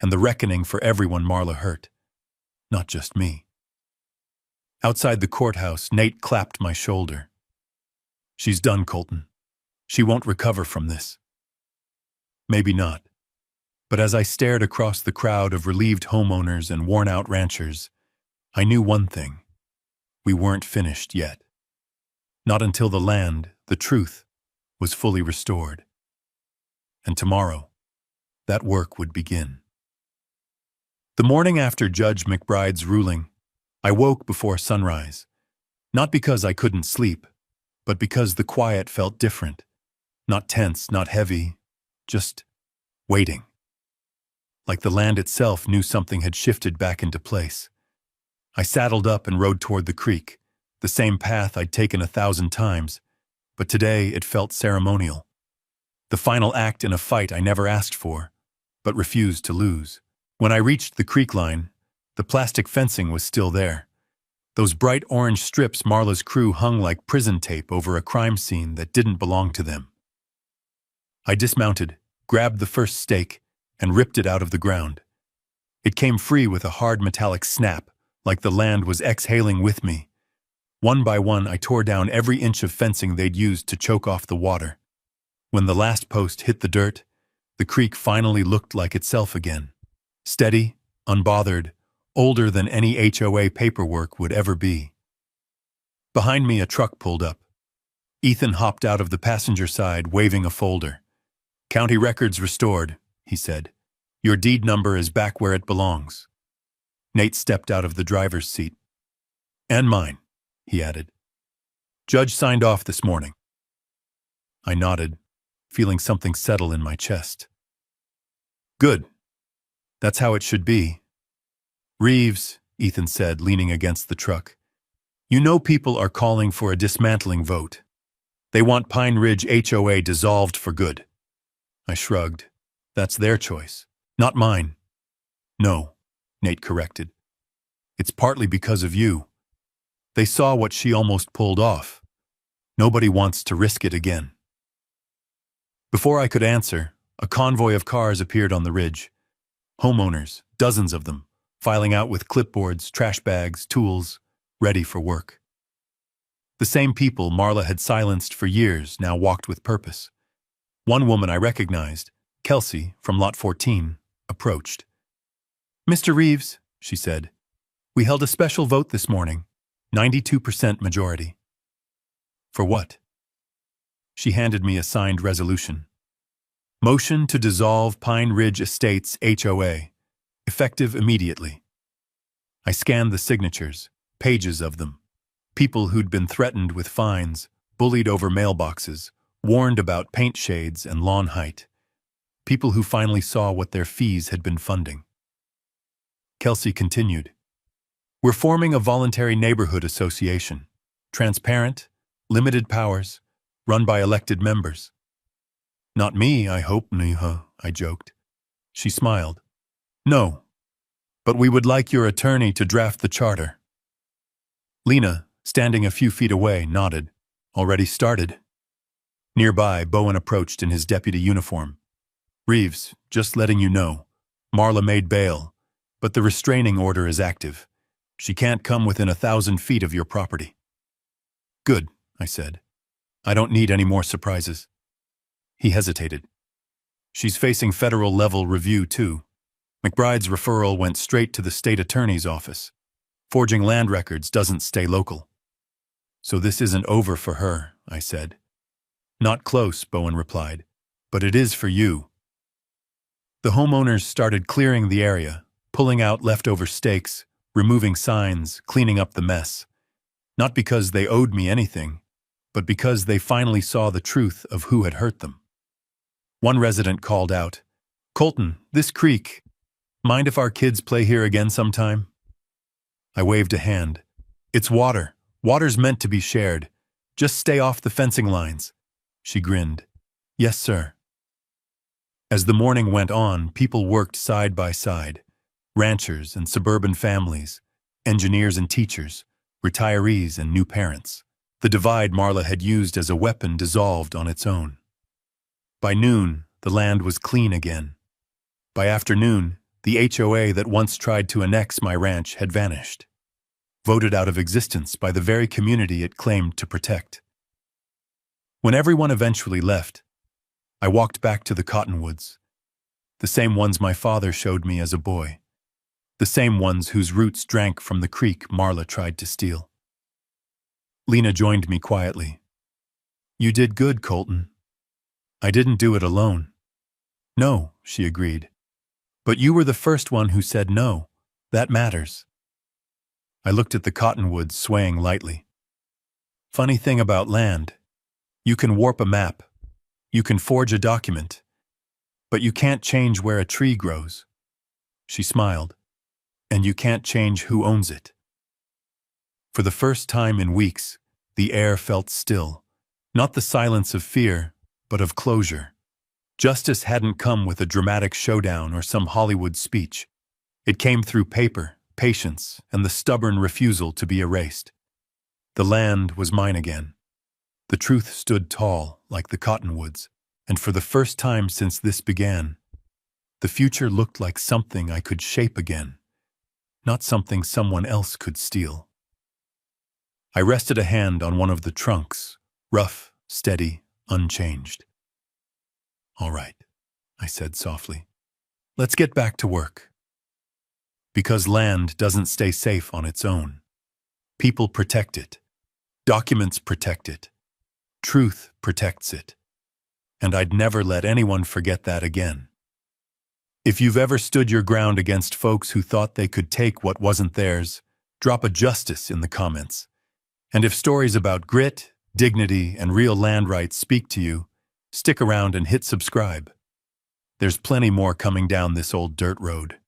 and the reckoning for everyone Marla hurt, not just me. Outside the courthouse, Nate clapped my shoulder. She's done, Colton. She won't recover from this. Maybe not. But as I stared across the crowd of relieved homeowners and worn-out ranchers, I knew one thing. We weren't finished yet. Not until the land, the truth, was fully restored. And tomorrow, that work would begin. The morning after Judge McBride's ruling, I woke before sunrise, not because I couldn't sleep, but because the quiet felt different. Not tense, not heavy, just waiting. Like the land itself knew something had shifted back into place. I saddled up and rode toward the creek, the same path I'd taken 1,000 times, but today it felt ceremonial. The final act in a fight I never asked for, but refused to lose. When I reached the creek line, the plastic fencing was still there. Those bright orange strips Marla's crew hung like prison tape over a crime scene that didn't belong to them. I dismounted, grabbed the first stake, and ripped it out of the ground. It came free with a hard metallic snap, like the land was exhaling with me. One by one, I tore down every inch of fencing they'd used to choke off the water. When the last post hit the dirt, the creek finally looked like itself again. Steady, unbothered, older than any HOA paperwork would ever be. Behind me, a truck pulled up. Ethan hopped out of the passenger side, waving a folder. "County records restored," he said. "Your deed number is back where it belongs." Nate stepped out of the driver's seat. "And mine," he added. "Judge signed off this morning." I nodded, feeling something settle in my chest. "Good. That's how it should be." "Reeves," Ethan said, leaning against the truck, "you know people are calling for a dismantling vote. They want Pine Ridge HOA dissolved for good." I shrugged. "That's their choice, not mine." "No," Nate corrected. "It's partly because of you. They saw what she almost pulled off. Nobody wants to risk it again." Before I could answer, a convoy of cars appeared on the ridge. Homeowners, dozens of them, filing out with clipboards, trash bags, tools, ready for work. The same people Marla had silenced for years now walked with purpose. One woman I recognized, Kelsey, from Lot 14, approached. "Mr. Reeves," she said, "we held a special vote this morning, 92% majority." "For what?" She handed me a signed resolution. "Motion to dissolve Pine Ridge Estates HOA, effective immediately." I scanned the signatures, pages of them. People who'd been threatened with fines, bullied over mailboxes, warned about paint shades and lawn height. People who finally saw what their fees had been funding. Kelsey continued, "We're forming a voluntary neighborhood association. Transparent, limited powers, run by elected members." "Not me, I hope, Neha," I joked. She smiled. "No, but we would like your attorney to draft the charter." Lena, standing a few feet away, nodded. "Already started." Nearby, Bowen approached in his deputy uniform. "Reeves, just letting you know, Marla made bail, but the restraining order is active. She can't come within 1,000 feet of your property." "Good," I said. "I don't need any more surprises." He hesitated. "She's facing federal-level review, too. McBride's referral went straight to the state attorney's office. Forging land records doesn't stay local." "So this isn't over for her," I said. "Not close," Bowen replied, "but it is for you." The homeowners started clearing the area, pulling out leftover stakes, removing signs, cleaning up the mess. Not because they owed me anything, but because they finally saw the truth of who had hurt them. One resident called out, "Colton, this creek, mind if our kids play here again sometime?" I waved a hand. "It's water. Water's meant to be shared. Just stay off the fencing lines." She grinned. Yes, sir. As the morning went on, people worked side by side. Ranchers and suburban families, engineers and teachers, retirees and new parents. The divide Marla had used as a weapon dissolved on its own. By noon, the land was clean again. By afternoon, the HOA that once tried to annex my ranch had vanished, voted out of existence by the very community it claimed to protect. When everyone eventually left, I walked back to the cottonwoods, the same ones my father showed me as a boy, the same ones whose roots drank from the creek Marla tried to steal. Lena joined me quietly. You did good, Colton. I didn't do it alone. No, she agreed. But you were the first one who said no. That matters. I looked at the cottonwoods swaying lightly. Funny thing about land. You can warp a map. You can forge a document. But you can't change where a tree grows. She smiled. And you can't change who owns it. For the first time in weeks, the air felt still. Not the silence of fear, but of closure. Justice hadn't come with a dramatic showdown or some Hollywood speech. It came through paper, patience, and the stubborn refusal to be erased. The land was mine again. The truth stood tall, like the cottonwoods, and for the first time since this began, the future looked like something I could shape again, not something someone else could steal. I rested a hand on one of the trunks, rough, steady, unchanged. All right, I said softly. Let's get back to work. Because land doesn't stay safe on its own. People protect it. Documents protect it. Truth protects it. And I'd never let anyone forget that again. If you've ever stood your ground against folks who thought they could take what wasn't theirs, drop a justice in the comments. And if stories about grit, dignity, and real land rights speak to you, stick around and hit subscribe. There's plenty more coming down this old dirt road.